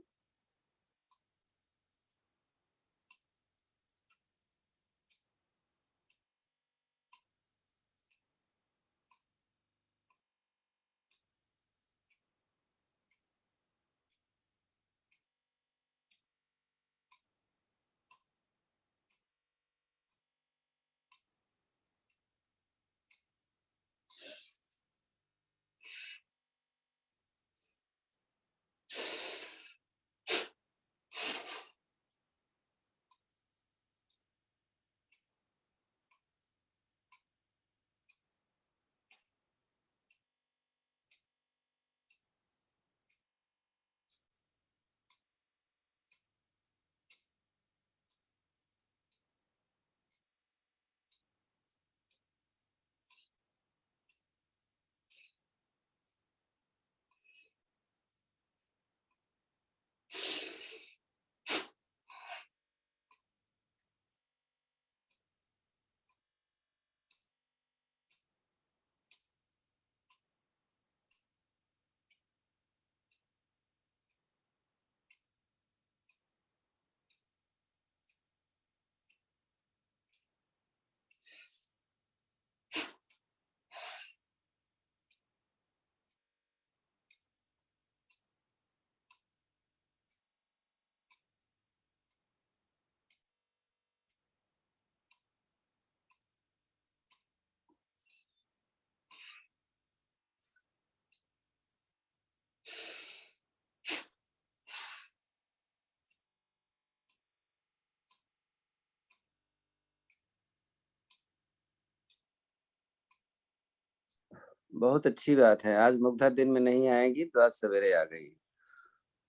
Speaker 2: बहुत अच्छी बात है। आज मुग्धा दिन में नहीं आएगी तो आज सवेरे आ गई।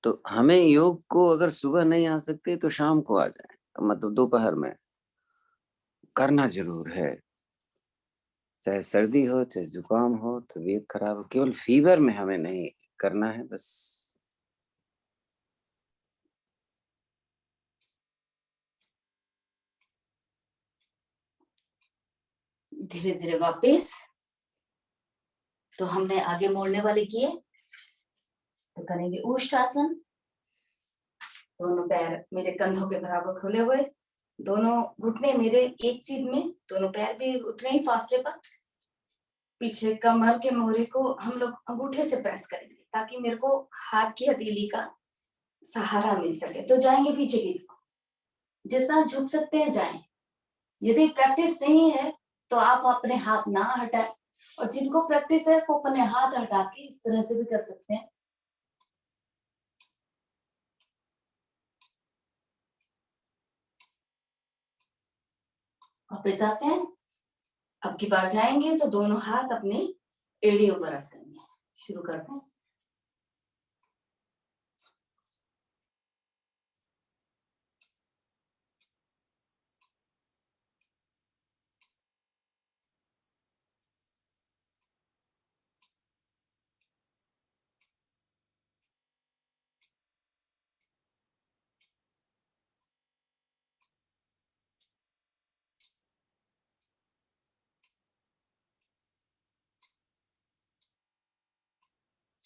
Speaker 2: तो हमें योग को अगर सुबह नहीं आ सकते तो शाम को आ जाए, मतलब दोपहर में करना जरूर है। चाहे सर्दी हो चाहे जुकाम हो, तबीयत खराब हो, केवल फीवर में हमें नहीं करना है बस।
Speaker 4: धीरे धीरे वापस। तो हमने आगे मोड़ने वाले किए, तो करेंगे उष्टासन। दोनों पैर मेरे कंधों के बराबर खुले हुए, दोनों घुटने मेरे एक सीध में, दोनों पैर भी उतने ही फासले पर। पीछे कमर के मोहरे को हम लोग अंगूठे से प्रेस करेंगे ताकि मेरे को हाथ की हथेली का सहारा मिल सके। तो जाएंगे पीछे की तरफ, जितना झुक सकते हैं जाएं। यदि प्रैक्टिस नहीं है तो आप अपने हाथ ना हटाएं, और जिनको प्रैक्टिस है वो अपने हाथ हटा के इस तरह से भी कर सकते हैं। वापस आते हैं। अब की बार जाएंगे तो दोनों हाथ अपने एड़ियों पर रख देंगे। शुरू करते हैं।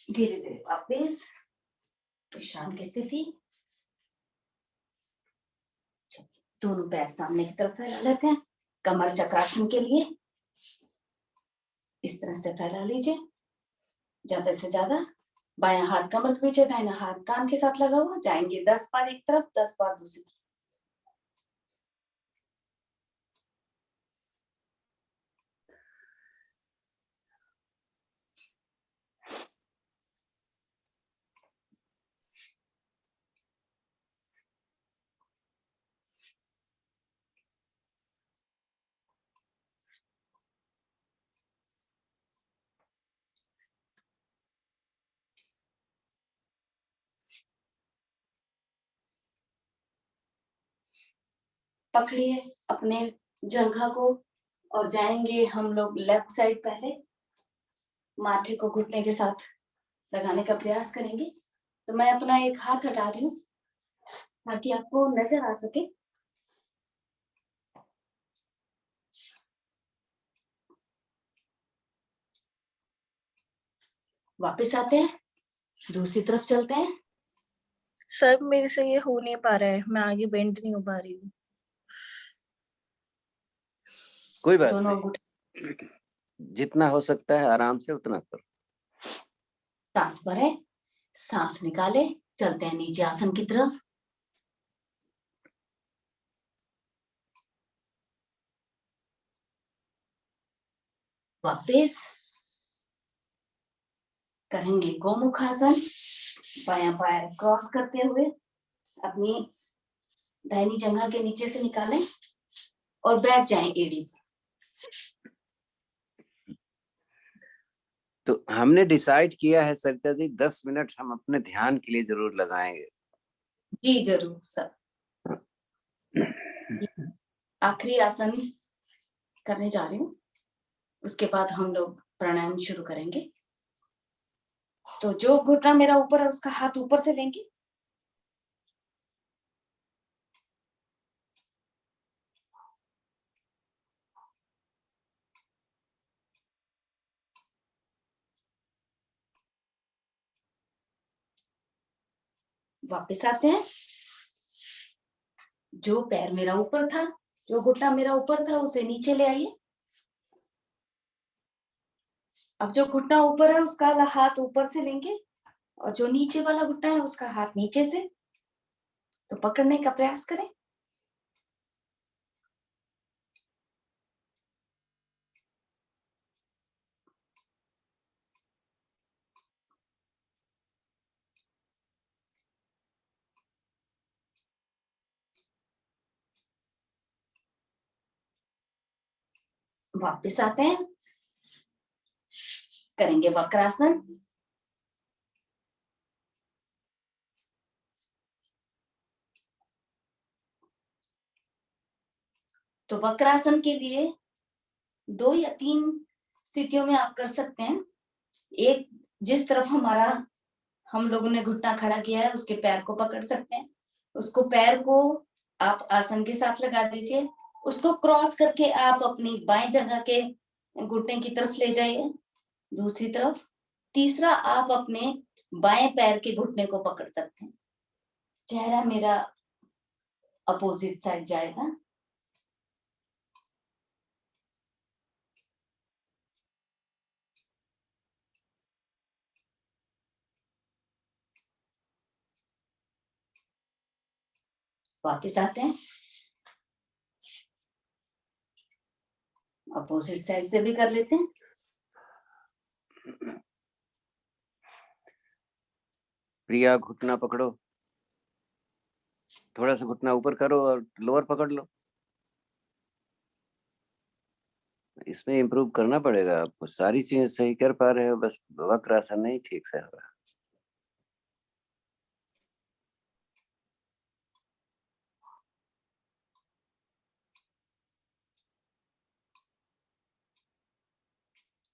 Speaker 4: धीरे धीरे वापस विश्राम की स्थिति। दोनों पैर सामने की तरफ फैला लेते हैं कमर चक्रासन के लिए। इस तरह से फैला लीजिए ज्यादा से ज्यादा। बायां हाथ कमर के पीछे, दाहिना हाथ कान के साथ लगा हुआ। जाएंगे 10 बार एक तरफ, 10 बार दूसरी तरफ। पकड़िए अपने जंघा को और जाएंगे हम लोग लेफ्ट साइड। पहले माथे को घुटने के साथ लगाने का प्रयास करेंगे। तो मैं अपना एक हाथ हटा रही हूँ ताकि आपको नजर आ सके। वापस आते हैं, दूसरी तरफ चलते हैं।
Speaker 3: सर मेरे से ये हो नहीं पा रहा है, मैं आगे बेंड नहीं हो पा रही हूँ।
Speaker 2: कोई बात
Speaker 4: दोनों
Speaker 2: नहीं, जितना हो सकता है आराम से उतना करो।
Speaker 4: सांस भरे, सांस निकाले, चलते हैं नीचे आसन की तरफ। वापस करेंगे गोमुख आसन। बायां पैर क्रॉस करते हुए अपनी दाहिनी जंघा के नीचे से निकालें और बैठ जाएं एड़ी पर।
Speaker 2: तो हमने डिसाइड किया है सरिता जी, 10 मिनट हम अपने ध्यान के लिए जरूर लगाएंगे।
Speaker 4: जी जरूर सर। आखिरी आसन करने जा रही हूँ, उसके बाद हम लोग प्राणायाम शुरू करेंगे। तो जो घुटना मेरा ऊपर है उसका हाथ ऊपर से लेंगे। वापस आते हैं। जो पैर मेरा ऊपर था, जो घुटना मेरा ऊपर था, उसे नीचे ले आइए। अब जो घुटना ऊपर है उसका हाथ ऊपर से लेंगे, और जो नीचे वाला घुटना है उसका हाथ नीचे से। तो पकड़ने का प्रयास करें। वापस आते हैं।
Speaker 1: करेंगे वक्रासन। तो वक्रासन के लिए 2 या 3 स्थितियों में आप कर सकते हैं। एक, जिस तरफ हम लोगों ने घुटना खड़ा किया है उसके पैर को पकड़ सकते हैं, उसको पैर को आप आसन के साथ लगा दीजिए, उसको क्रॉस करके आप अपनी बाएं जगह के घुटने की तरफ ले जाइए, दूसरी तरफ। तीसरा, आप अपने बाएं पैर के घुटने को पकड़ सकते हैं। चेहरा मेरा अपोजिट साइड जाएगा। वापस आते हैं, अपोजिट साइड से भी कर लेते हैं।
Speaker 2: प्रिया, घुटना पकड़ो, थोड़ा सा घुटना ऊपर करो और लोअर पकड़ लो। इसमें इम्प्रूव करना पड़ेगा आपको। सारी चीजें सही कर पा रहे हो, बस वक्रासन नहीं ठीक से हो रहा।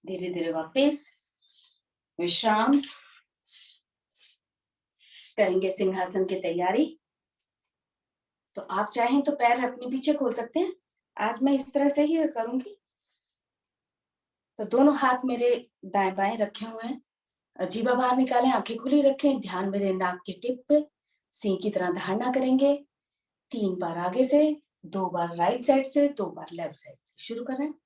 Speaker 1: धीरे धीरे वापस विश्राम करेंगे, सिंहासन की तैयारी। तो आप चाहें तो पैर अपने पीछे खोल सकते हैं। आज मैं इस तरह से ही करूंगी। तो दोनों हाथ मेरे दाएं बाएं रखे हुए हैं। जीवा बाहर निकालें, आंखें खुली रखें, ध्यान मेरे नाक के टिप पे। सिंह की तरह धारणा करेंगे। 3 बार आगे से, 2 बार राइट साइड से, 2 बार लेफ्ट साइड से। शुरू कर रहे हैं।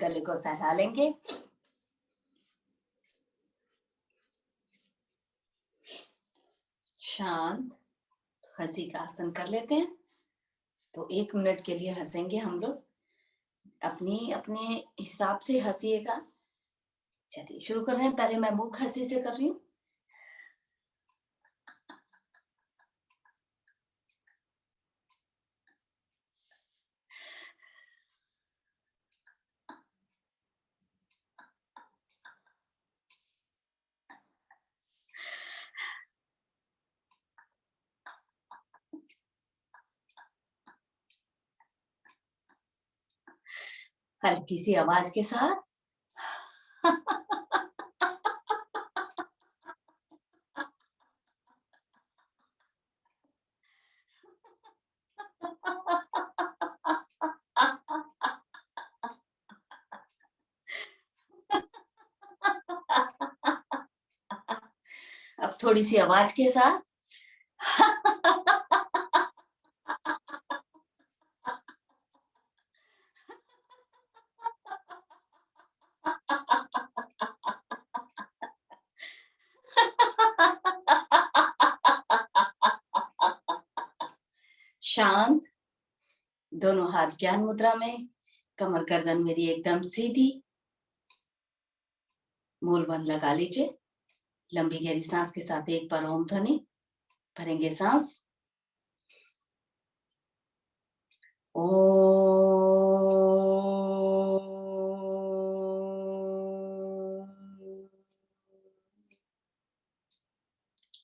Speaker 1: गले को सहला लेंगे। शांत हंसी का आसन कर लेते हैं। तो 1 मिनट के लिए हंसेंगे हम लोग। अपने हिसाब से हंसिएगा। चलिए शुरू कर रहे हैं। पहले मैं मुख हंसी से कर रही हूँ। हल्की सी आवाज के साथ। अब थोड़ी सी आवाज के साथ। शांत, दोनों हाथ ज्ञान मुद्रा में, कमर गर्दन मेरी एकदम सीधी। मूल बंद लगा लीजिए। लंबी गहरी सांस के साथ एक बार ओम ध्वनि भरेंगे सांस।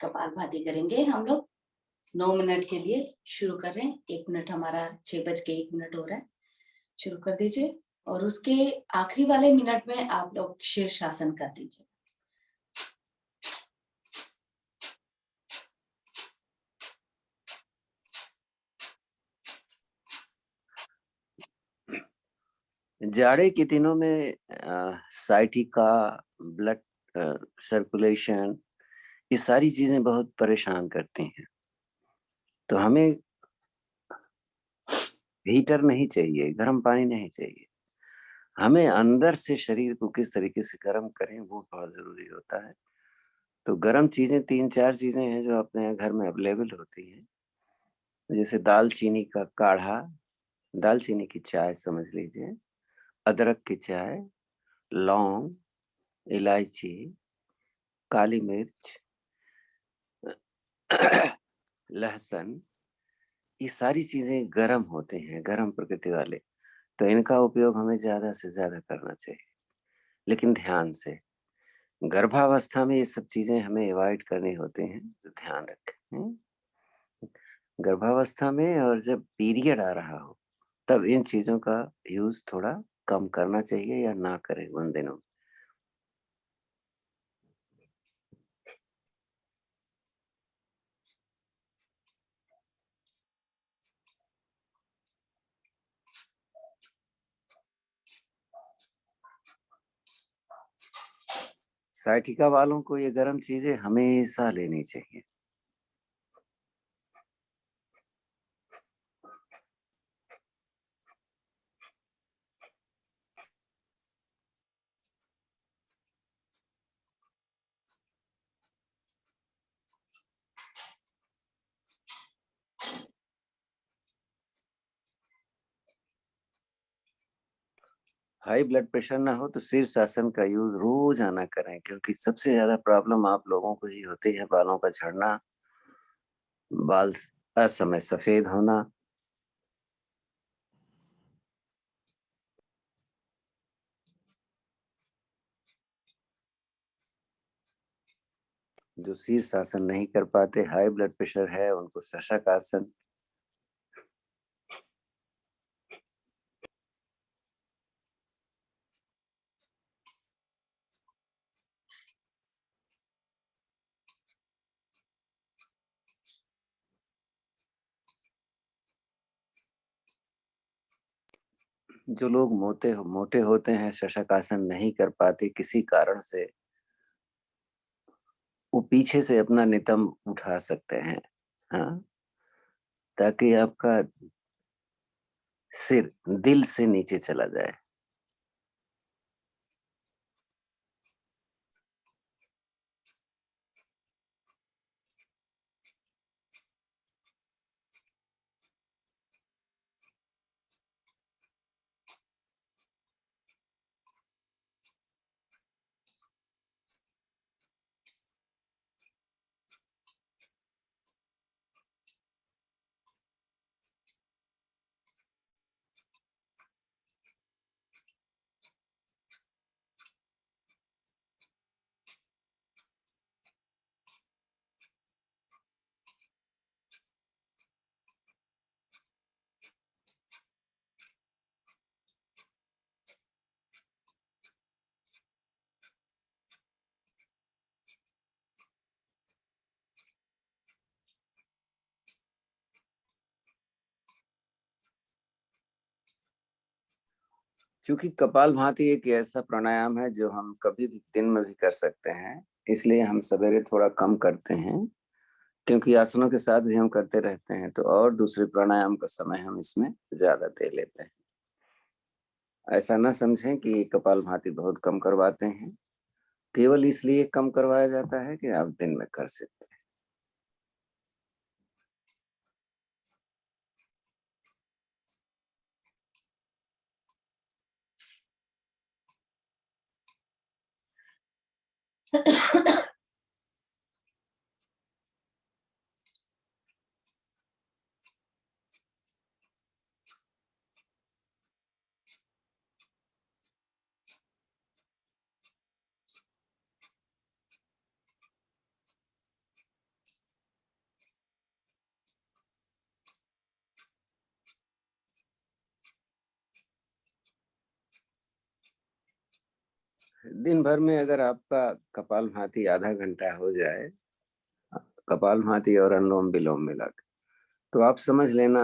Speaker 1: कपालभाति करेंगे हम लोग 9 मिनट के लिए। शुरू कर रहे हैं। 1 मिनट हमारा 6:01 हो रहा है। शुरू कर दीजिए। और उसके आखिरी वाले मिनट में आप लोग शीर्षासन कर दीजिए।
Speaker 2: जाड़े के दिनों में साइटिका, ब्लड सर्कुलेशन, ये सारी चीजें बहुत परेशान करती हैं। तो हमें हीटर नहीं चाहिए, गर्म पानी नहीं चाहिए। हमें अंदर से शरीर को किस तरीके से गर्म करें वो बहुत जरूरी होता है। तो गर्म चीजें 3-4 चीजें हैं जो अपने यहाँ घर में अवेलेबल होती हैं, जैसे दालचीनी का काढ़ा, दालचीनी की चाय समझ लीजिए, अदरक की चाय, लौंग, इलायची, काली मिर्च, लहसुन, ये सारी चीजें गर्म होते हैं, गर्म प्रकृति वाले। तो इनका उपयोग हमें ज्यादा से ज्यादा करना चाहिए, लेकिन ध्यान से। गर्भावस्था में ये सब चीजें हमें अवॉइड करनी होती हैं, तो ध्यान रखें। गर्भावस्था में और जब पीरियड आ रहा हो तब इन चीजों का यूज थोड़ा कम करना चाहिए या ना करें उन दिनों। साइटिका वालों को ये गर्म चीजें हमेशा लेनी चाहिए। हाई ब्लड प्रेशर ना हो तो शीर्षासन का यूज रोजाना करें, क्योंकि सबसे ज्यादा प्रॉब्लम आप लोगों को ही होती है, बालों का झड़ना, बाल असमय सफेद होना। जो शीर्षासन नहीं कर पाते, हाई ब्लड प्रेशर है, उनको शशक आसन, जो लोग मोटे होते हैं, शशक आसन नहीं कर पाते किसी कारण से, वो पीछे से अपना नितंब उठा सकते हैं। हाँ, ताकि आपका सिर दिल से नीचे चला जाए। क्योंकि कपालभाति एक ऐसा प्राणायाम है जो हम कभी भी दिन में भी कर सकते हैं, इसलिए हम सवेरे थोड़ा कम करते हैं, क्योंकि आसनों के साथ भी हम करते रहते हैं, तो और दूसरे प्राणायाम का समय हम इसमें ज्यादा दे लेते हैं। ऐसा न समझें कि कपालभाति बहुत कम करवाते हैं, केवल इसलिए कम करवाया जाता है कि आप दिन में कर सकते हैं। दिन भर में अगर आपका कपालभाति आधा घंटा हो जाए, कपालभाति और अनुलोम विलोम मिला के, तो आप समझ लेना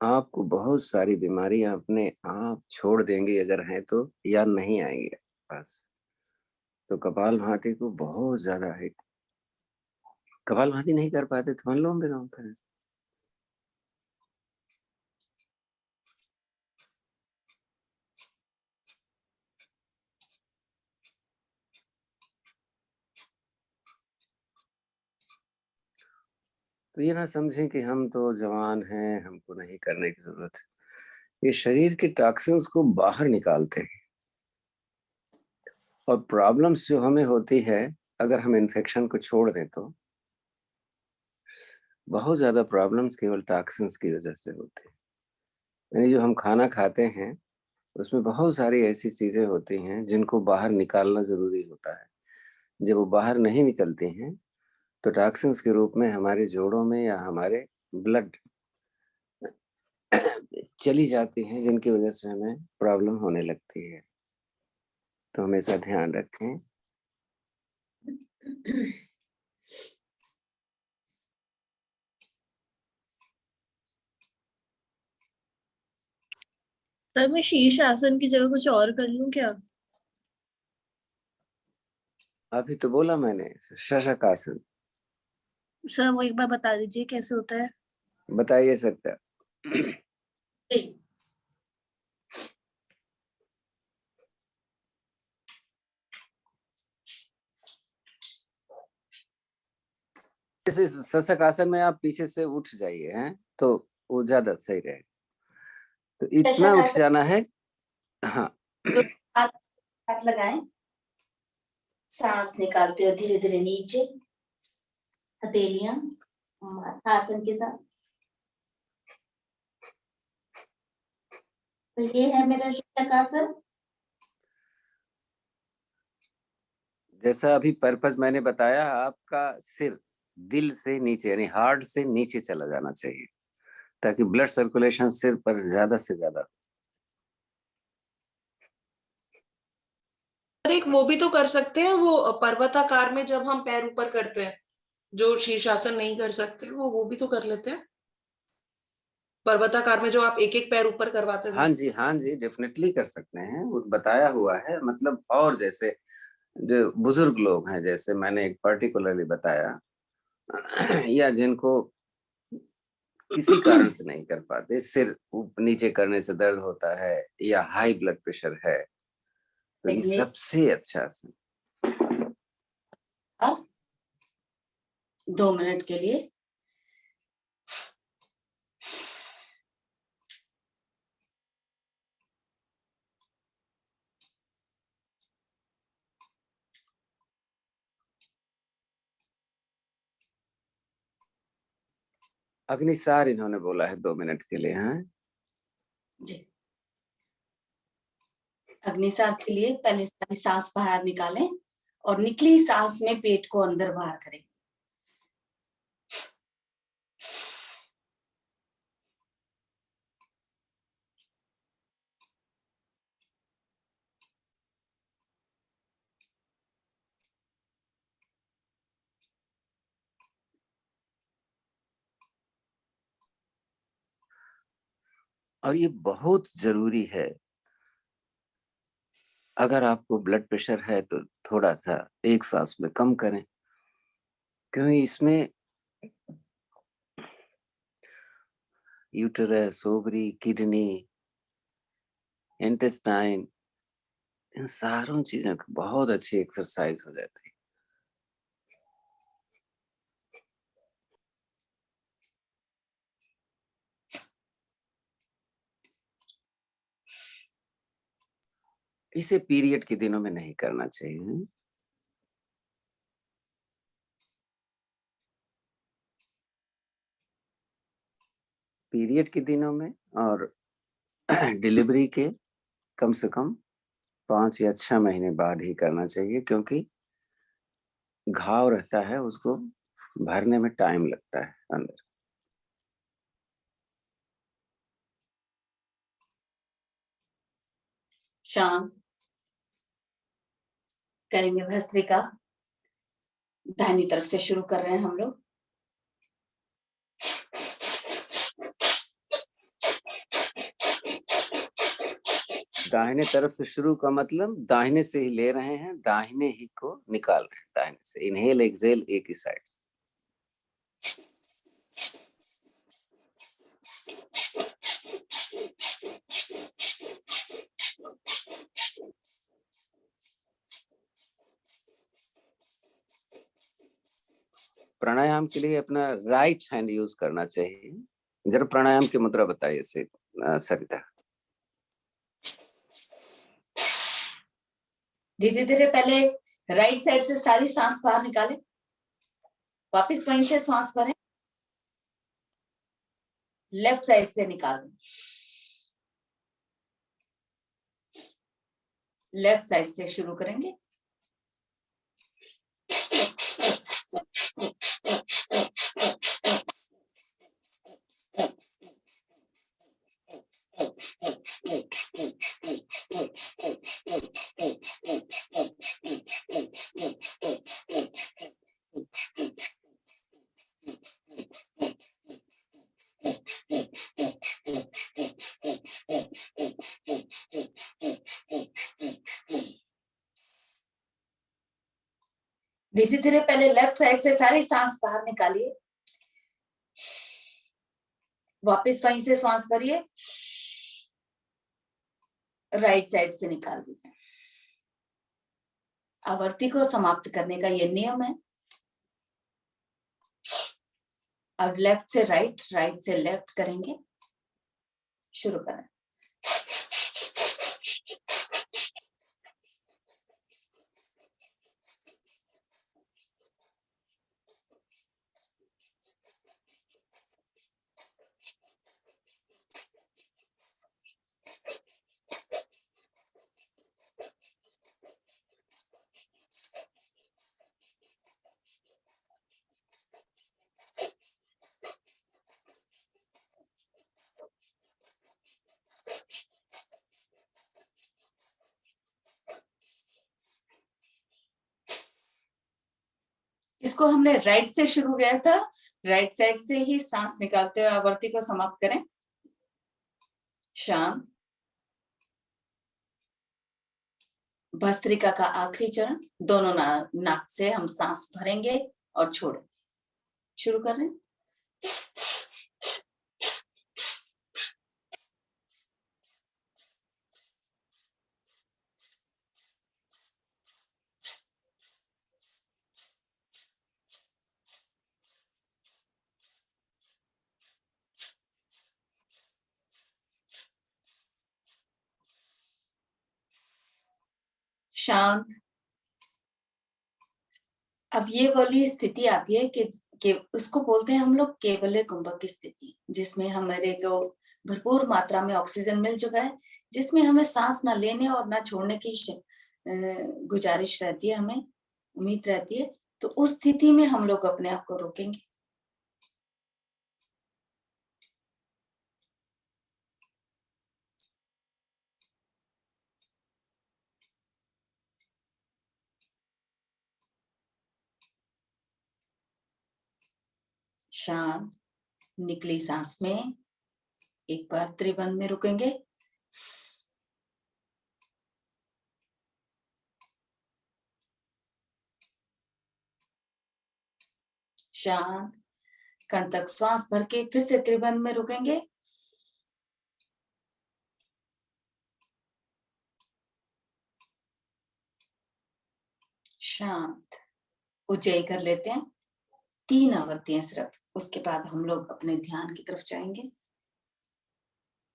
Speaker 2: आपको बहुत सारी बीमारियां अपने आप छोड़ देंगी, अगर हैं तो, या नहीं आएंगे बस। तो कपालभाति को बहुत ज्यादा है, कपालभाति नहीं कर पाते तो अनुलोम विलोम करें। तो ये ना समझें कि हम तो जवान हैं, हमको नहीं करने की जरूरत है। ये शरीर के टॉक्सिन्स को बाहर निकालते हैं। और प्रॉब्लम्स जो हमें होती है, अगर हम इन्फेक्शन को छोड़ दें तो बहुत ज्यादा प्रॉब्लम्स केवल टॉक्सिन्स की वजह से होते हैं। यानी जो हम खाना खाते हैं उसमें बहुत सारी ऐसी चीजें होती हैं जिनको बाहर निकालना जरूरी होता है। जब वो बाहर नहीं निकलती हैं तो टॉक्सिन्स के रूप में हमारे जोड़ों में या हमारे ब्लड चली जाती हैं, जिनकी वजह से हमें प्रॉब्लम होने लगती है। तो हमेशा ध्यान रखें।
Speaker 3: सर मैं शीर्ष आसन की जगह कुछ और कर लूं क्या?
Speaker 2: अभी तो बोला मैंने, शशक आसन।
Speaker 3: सर वो एक बार बता दीजिए कैसे होता है।
Speaker 2: बताइए सकता।
Speaker 4: जी।
Speaker 2: इस शशक आसन में आप पीछे से उठ जाइए, हैं तो वो ज्यादा सही रहेगा। तो इतना
Speaker 4: शशक
Speaker 2: उठ
Speaker 4: आसन
Speaker 2: जाना है। हाँ।
Speaker 4: हाथ हाथ लगाएं, सांस निकालते हो धीरे धीरे नीचे, हथेलियां आसन के साथ। तो ये है मेरा शशक आसन।
Speaker 2: जैसा अभी पर्पस मैंने बताया, आपका सिर दिल से नीचे यानी हार्ट से नीचे चला जाना चाहिए, ताकि ब्लड सर्कुलेशन सिर पर ज्यादा से ज्यादा।
Speaker 5: एक वो भी तो कर सकते हैं, वो पर्वताकार में जब हम पैर ऊपर करते हैं, जो शीर्षासन नहीं कर सकते वो भी तो कर लेते हैं। पर्वताकार में जो आप एक एक पैर ऊपर करवाते थे।
Speaker 2: हाँ जी, डेफिनेटली कर सकते हैं, वो बताया हुआ है। मतलब और जैसे जो बुजुर्ग लोग हैं, जैसे मैंने एक पर्टिकुलरली बताया, या जिनको किसी कारण से नहीं कर पाते, सिर नीचे करने से दर्द होता है या हाई ब्लड प्रेशर है, तो ये सबसे अच्छा आसन।
Speaker 4: अब 2 मिनट के लिए
Speaker 2: अग्निसार इन्होंने बोला है 2 मिनट के लिए। हाँ
Speaker 4: जी। अग्निसार के लिए पहले सारी सांस बाहर निकालें और निकली सांस में पेट को अंदर बाहर करें।
Speaker 2: और ये बहुत जरूरी है। अगर आपको ब्लड प्रेशर है तो थोड़ा सा एक सांस में कम करें, क्योंकि इसमें यूटेरस, ओवरी, किडनी, इंटेस्टाइन, इन सारों चीजों की बहुत अच्छी एक्सरसाइज हो जाती है। इसे पीरियड के दिनों में नहीं करना चाहिए। पीरियड के दिनों में और डिलीवरी के कम से कम 5 या 6 महीने बाद ही करना चाहिए, क्योंकि घाव रहता है, उसको भरने में टाइम लगता है अंदर।
Speaker 4: शांत करेंगे भस्त्रिका। दाहिनी तरफ से शुरू कर रहे हैं हम लोग।
Speaker 2: दाहिने तरफ से शुरू का मतलब दाहिने से ही ले रहे हैं, दाहिने ही को निकाल रहे हैं, दाहिने से। इनहेल एक्सहेल एक ही साइड से। प्राणायाम के लिए अपना राइट हैंड यूज करना चाहिए। जरा प्राणायाम की मुद्रा बताइए सरिता।
Speaker 1: धीरे धीरे पहले राइट साइड से सारी सांस बाहर निकालें, वापस वहीं से सांस भरें, लेफ्ट साइड से निकाल दें, लेफ्ट साइड से शुरू करेंगे। धीरे धीरे पहले लेफ्ट साइड से सारी सांस बाहर निकालिए, वापस वहीं से सांस भरिए, राइट साइड से निकाल दीजिए। आवर्ती को समाप्त करने का ये नियम है। अब लेफ्ट से राइट, राइट से लेफ्ट करेंगे। शुरू करें। इसको हमने राइट से शुरू किया था, राइट साइड से ही सांस निकालते हुए आवर्ती को समाप्त करें। शांत। भस्त्रिका का आखिरी चरण, दोनों नाक से हम सांस भरेंगे और छोड़ेंगे। शुरू कर रहे हैं। शांत। अब ये वाली स्थिति आती है कि उसको बोलते हैं हम लोग केवल्य कुंभक की स्थिति, जिसमें हमारे को भरपूर मात्रा में ऑक्सीजन मिल चुका है, जिसमें हमें सांस ना लेने और ना छोड़ने की गुजारिश रहती है, हमें उम्मीद रहती है। तो उस स्थिति में हम लोग अपने आप को रोकेंगे। शांत। निकली सांस में एक बार त्रिबंध में रुकेंगे। शांत। कण तक श्वास भर के फिर से त्रिबंध में रुकेंगे। शांत। उज्जय कर लेते हैं 3 आवर्तियां सिर्फ, उसके बाद हम लोग अपने ध्यान की तरफ जाएंगे।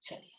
Speaker 1: चलिए।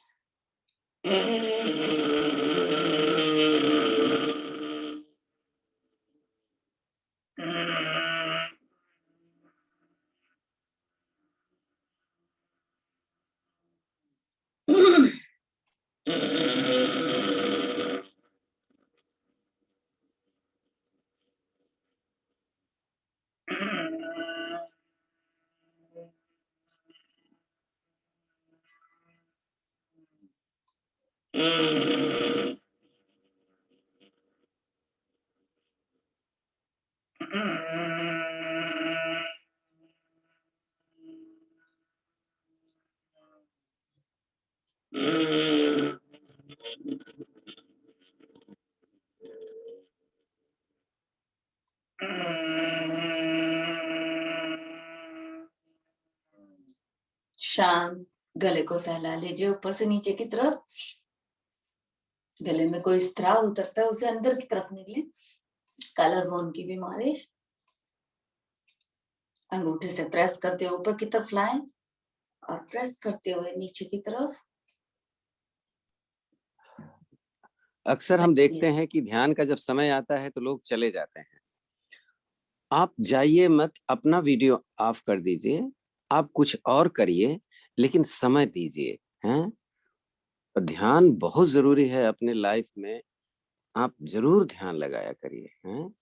Speaker 1: शांत। गले को सहला लीजिए ऊपर से नीचे की तरफ। गले में कोई स्त्राव उतरता है उसे अंदर की तरफ निकले। कॉलर बोन की बीमारी। अंगूठे से प्रेस करते हुए ऊपर की तरफ लाएं और प्रेस करते हुए नीचे की तरफ
Speaker 2: अक्सर हम
Speaker 1: रखिए।
Speaker 2: देखते हैं कि ध्यान का जब समय आता है तो लोग चले जाते हैं। आप जाइए मत, अपना वीडियो ऑफ कर दीजिए, आप कुछ और करिए, लेकिन समय दीजिए। हैं? और ध्यान बहुत जरूरी है अपने लाइफ में। आप जरूर ध्यान लगाया करिए। हैं?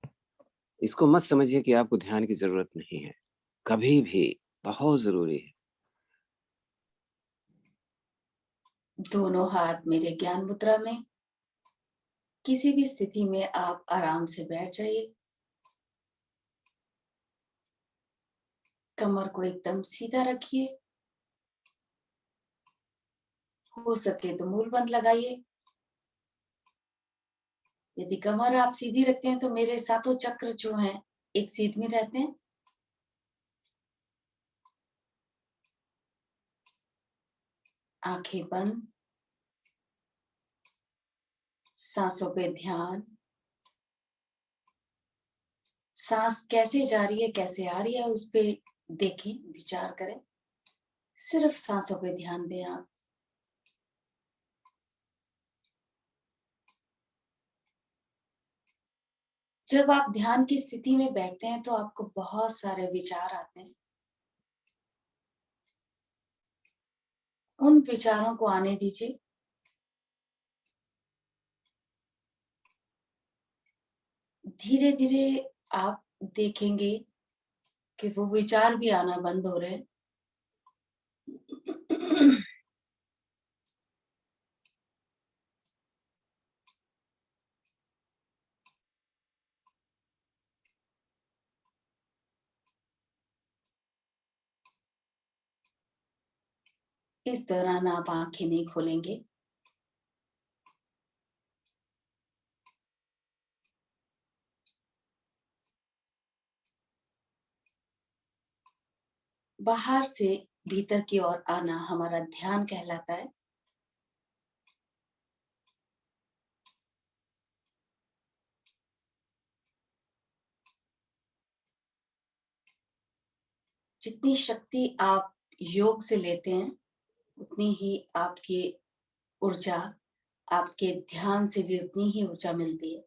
Speaker 2: इसको मत समझिए कि आपको ध्यान की जरूरत नहीं है, कभी भी। बहुत जरूरी है।
Speaker 1: दोनों हाथ मेरे ज्ञान मुद्रा में। किसी भी स्थिति में आप आराम से बैठ जाइए। कमर को एकदम सीधा रखिए। हो सके तो मूल बंद लगाइए। यदि कमर आप सीधी रखते हैं तो मेरे सातों चक्र जो हैं एक सीध में रहते हैं। आंखें बंद, सांसों पे ध्यान। सांस कैसे जा रही है, कैसे आ रही है, उस पे देखें, विचार करें। सिर्फ सांसों पे ध्यान दें आप। जब आप ध्यान की स्थिति में बैठते हैं तो आपको बहुत सारे विचार आते हैं। उन विचारों को आने दीजिए। धीरे धीरे आप देखेंगे कि वो विचार भी आना बंद हो रहे हैं। इस दौरान आप आंखें नहीं खोलेंगे। बाहर से भीतर की ओर आना हमारा ध्यान कहलाता है। जितनी शक्ति आप योग से लेते हैं उतनी ही आपकी ऊर्जा, आपके ध्यान से भी उतनी ही ऊर्जा मिलती है।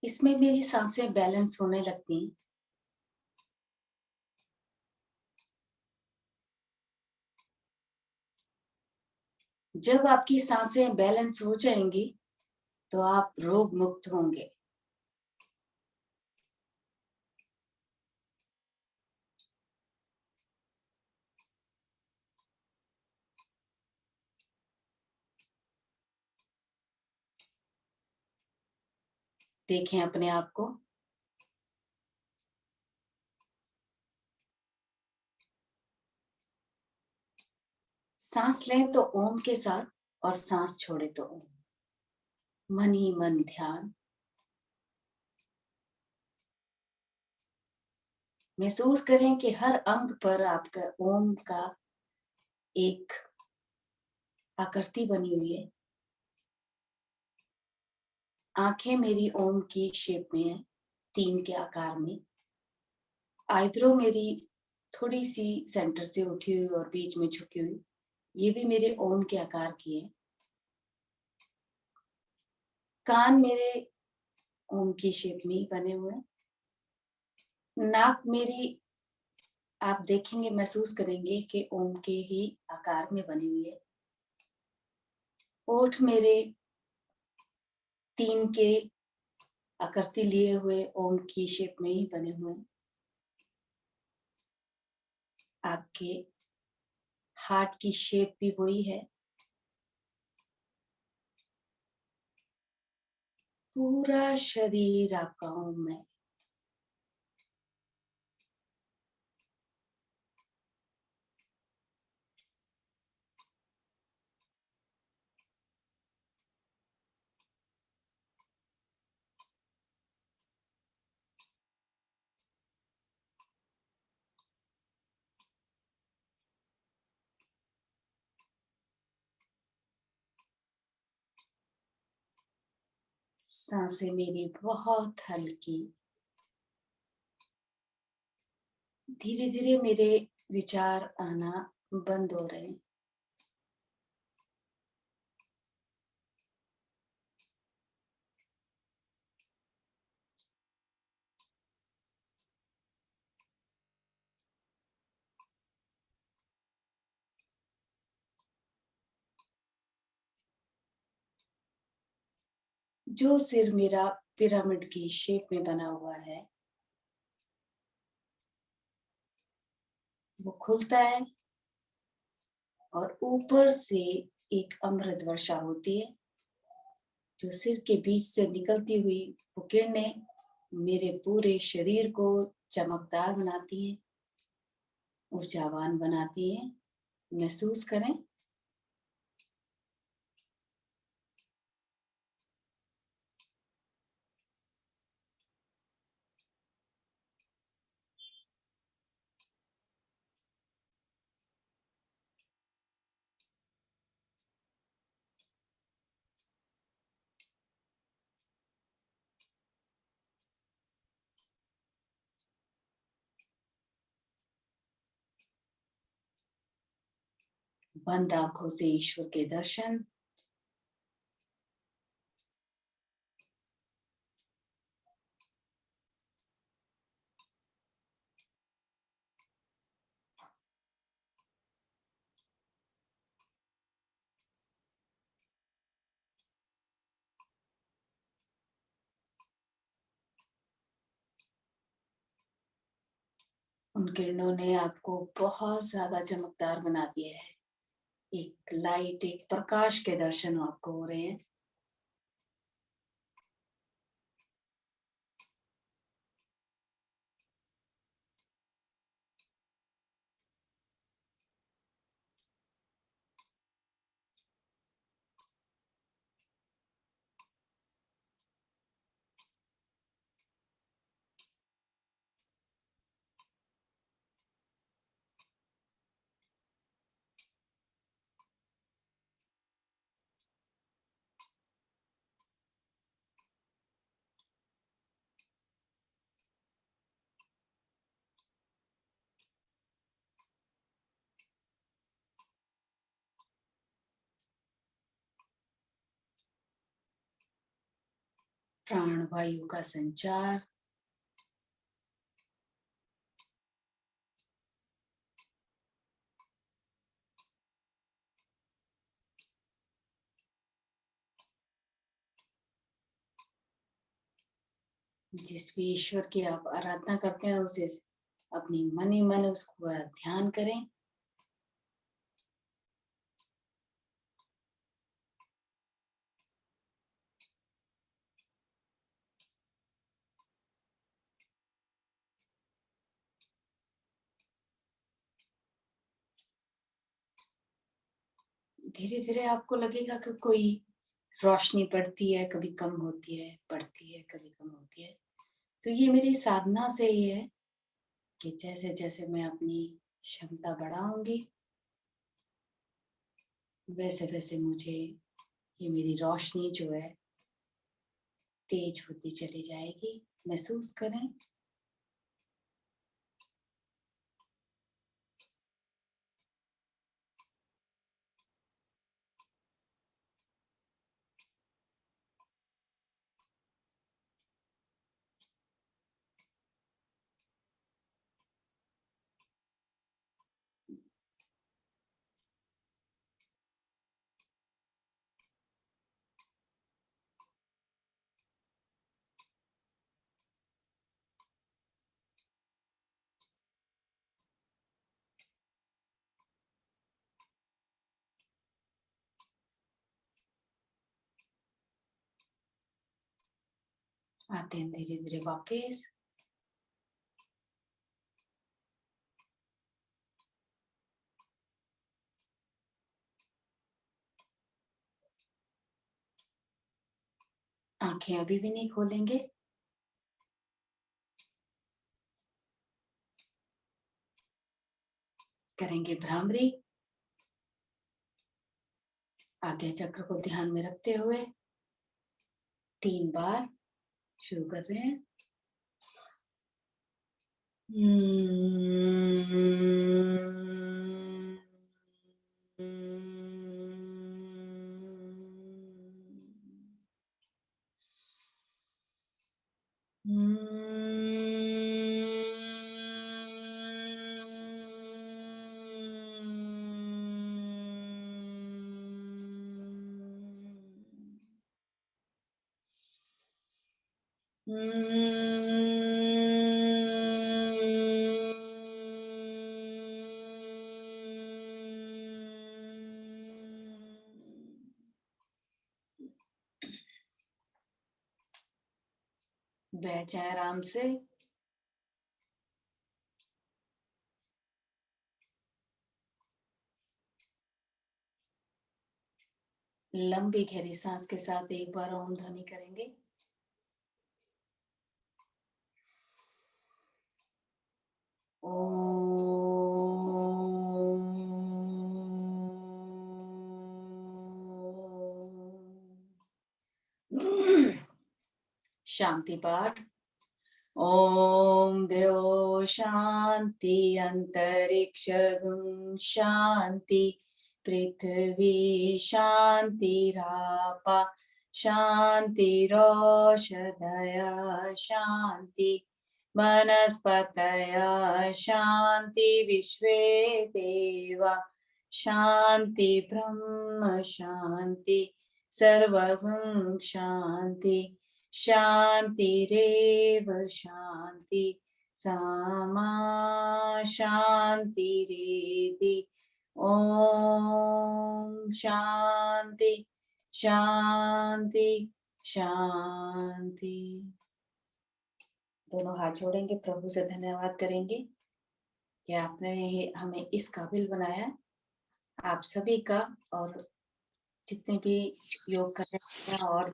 Speaker 1: इसमें मेरी सांसें बैलेंस होने लगती हैं। जब आपकी सांसें बैलेंस हो जाएंगी तो आप रोग मुक्त होंगे। देखें अपने आप को। सांस लें तो ओम के साथ और सांस छोड़े तो ओम। मन ही मन ध्यान। महसूस करें कि हर अंग पर आपका ओम का एक आकृति बनी हुई है। आंखें मेरी ओम की शेप में है, 3 के आकार में। आईब्रो मेरी थोड़ी सी सेंटर से उठी हुई और बीच में झुकी हुई, ये भी मेरे ओम के आकार की है। कान मेरे ओम की शेप में ही बने हुए हैं। नाक मेरी, आप देखेंगे, महसूस करेंगे कि ओम के ही आकार में बनी हुई है। होठ मेरे 3 के आकृति लिए हुए ओम की शेप में ही बने हुए हैं। आपके हार्ट की शेप भी वही है। पूरा शरीर आपका ओम है। सांसें मेरी बहुत हल्की। धीरे धीरे मेरे विचार आना बंद हो रहे हैं। जो सिर मेरा पिरामिड की शेप में बना हुआ है वो खुलता है और ऊपर से एक अमृत वर्षा होती है। जो सिर के बीच से निकलती हुई वो किरणें मेरे पूरे शरीर को चमकदार बनाती हैं, ऊर्जावान बनाती हैं। महसूस करें। बंद आंखों से ईश्वर के दर्शन। उन किरणों ने आपको बहुत ज्यादा चमकदार बना दिया है। एक लाइट, एक प्रकाश के दर्शन आपको हो रहे हैं। प्राण वायु का संचार। जिस भी ईश्वर की आप आराधना करते हैं उसे अपनी मन ही मन उसको ध्यान करें। धीरे धीरे आपको लगेगा कि कोई रोशनी बढ़ती है, कभी कम होती है, बढ़ती है, कभी कम होती है। तो ये मेरी साधना से ही है कि जैसे जैसे मैं अपनी क्षमता बढ़ाऊंगी वैसे वैसे मुझे ये मेरी रोशनी जो है तेज होती चली जाएगी। महसूस करें। आते हैं धीरे धीरे वापस। आंखें अभी भी नहीं खोलेंगे। करेंगे भ्रामरी। आज्ञा चक्र को ध्यान में रखते हुए 3 बार शुरू कर रहे हैं। बैठ जाए आराम से। लंबी गहरी सांस के साथ एक बार ओम ध्वनि करेंगे। शांति पाठ। ओम देव शांति अंतरिक्ष गुण शांति पृथ्वी शांति रापा शांति रोषधय शांति वनस्पतय शांति विश्वे देवा शांति ब्रह्म शांति सर्वगुण शांति शांतिरेव शांति सामा शांतिरेधि। ओम शांति शांति शांति। दोनों हाथ जोड़ेंगे, प्रभु से धन्यवाद करेंगे कि आपने हमें इस काबिल बनाया। आप सभी का और जितने भी योग कर रहे हैं और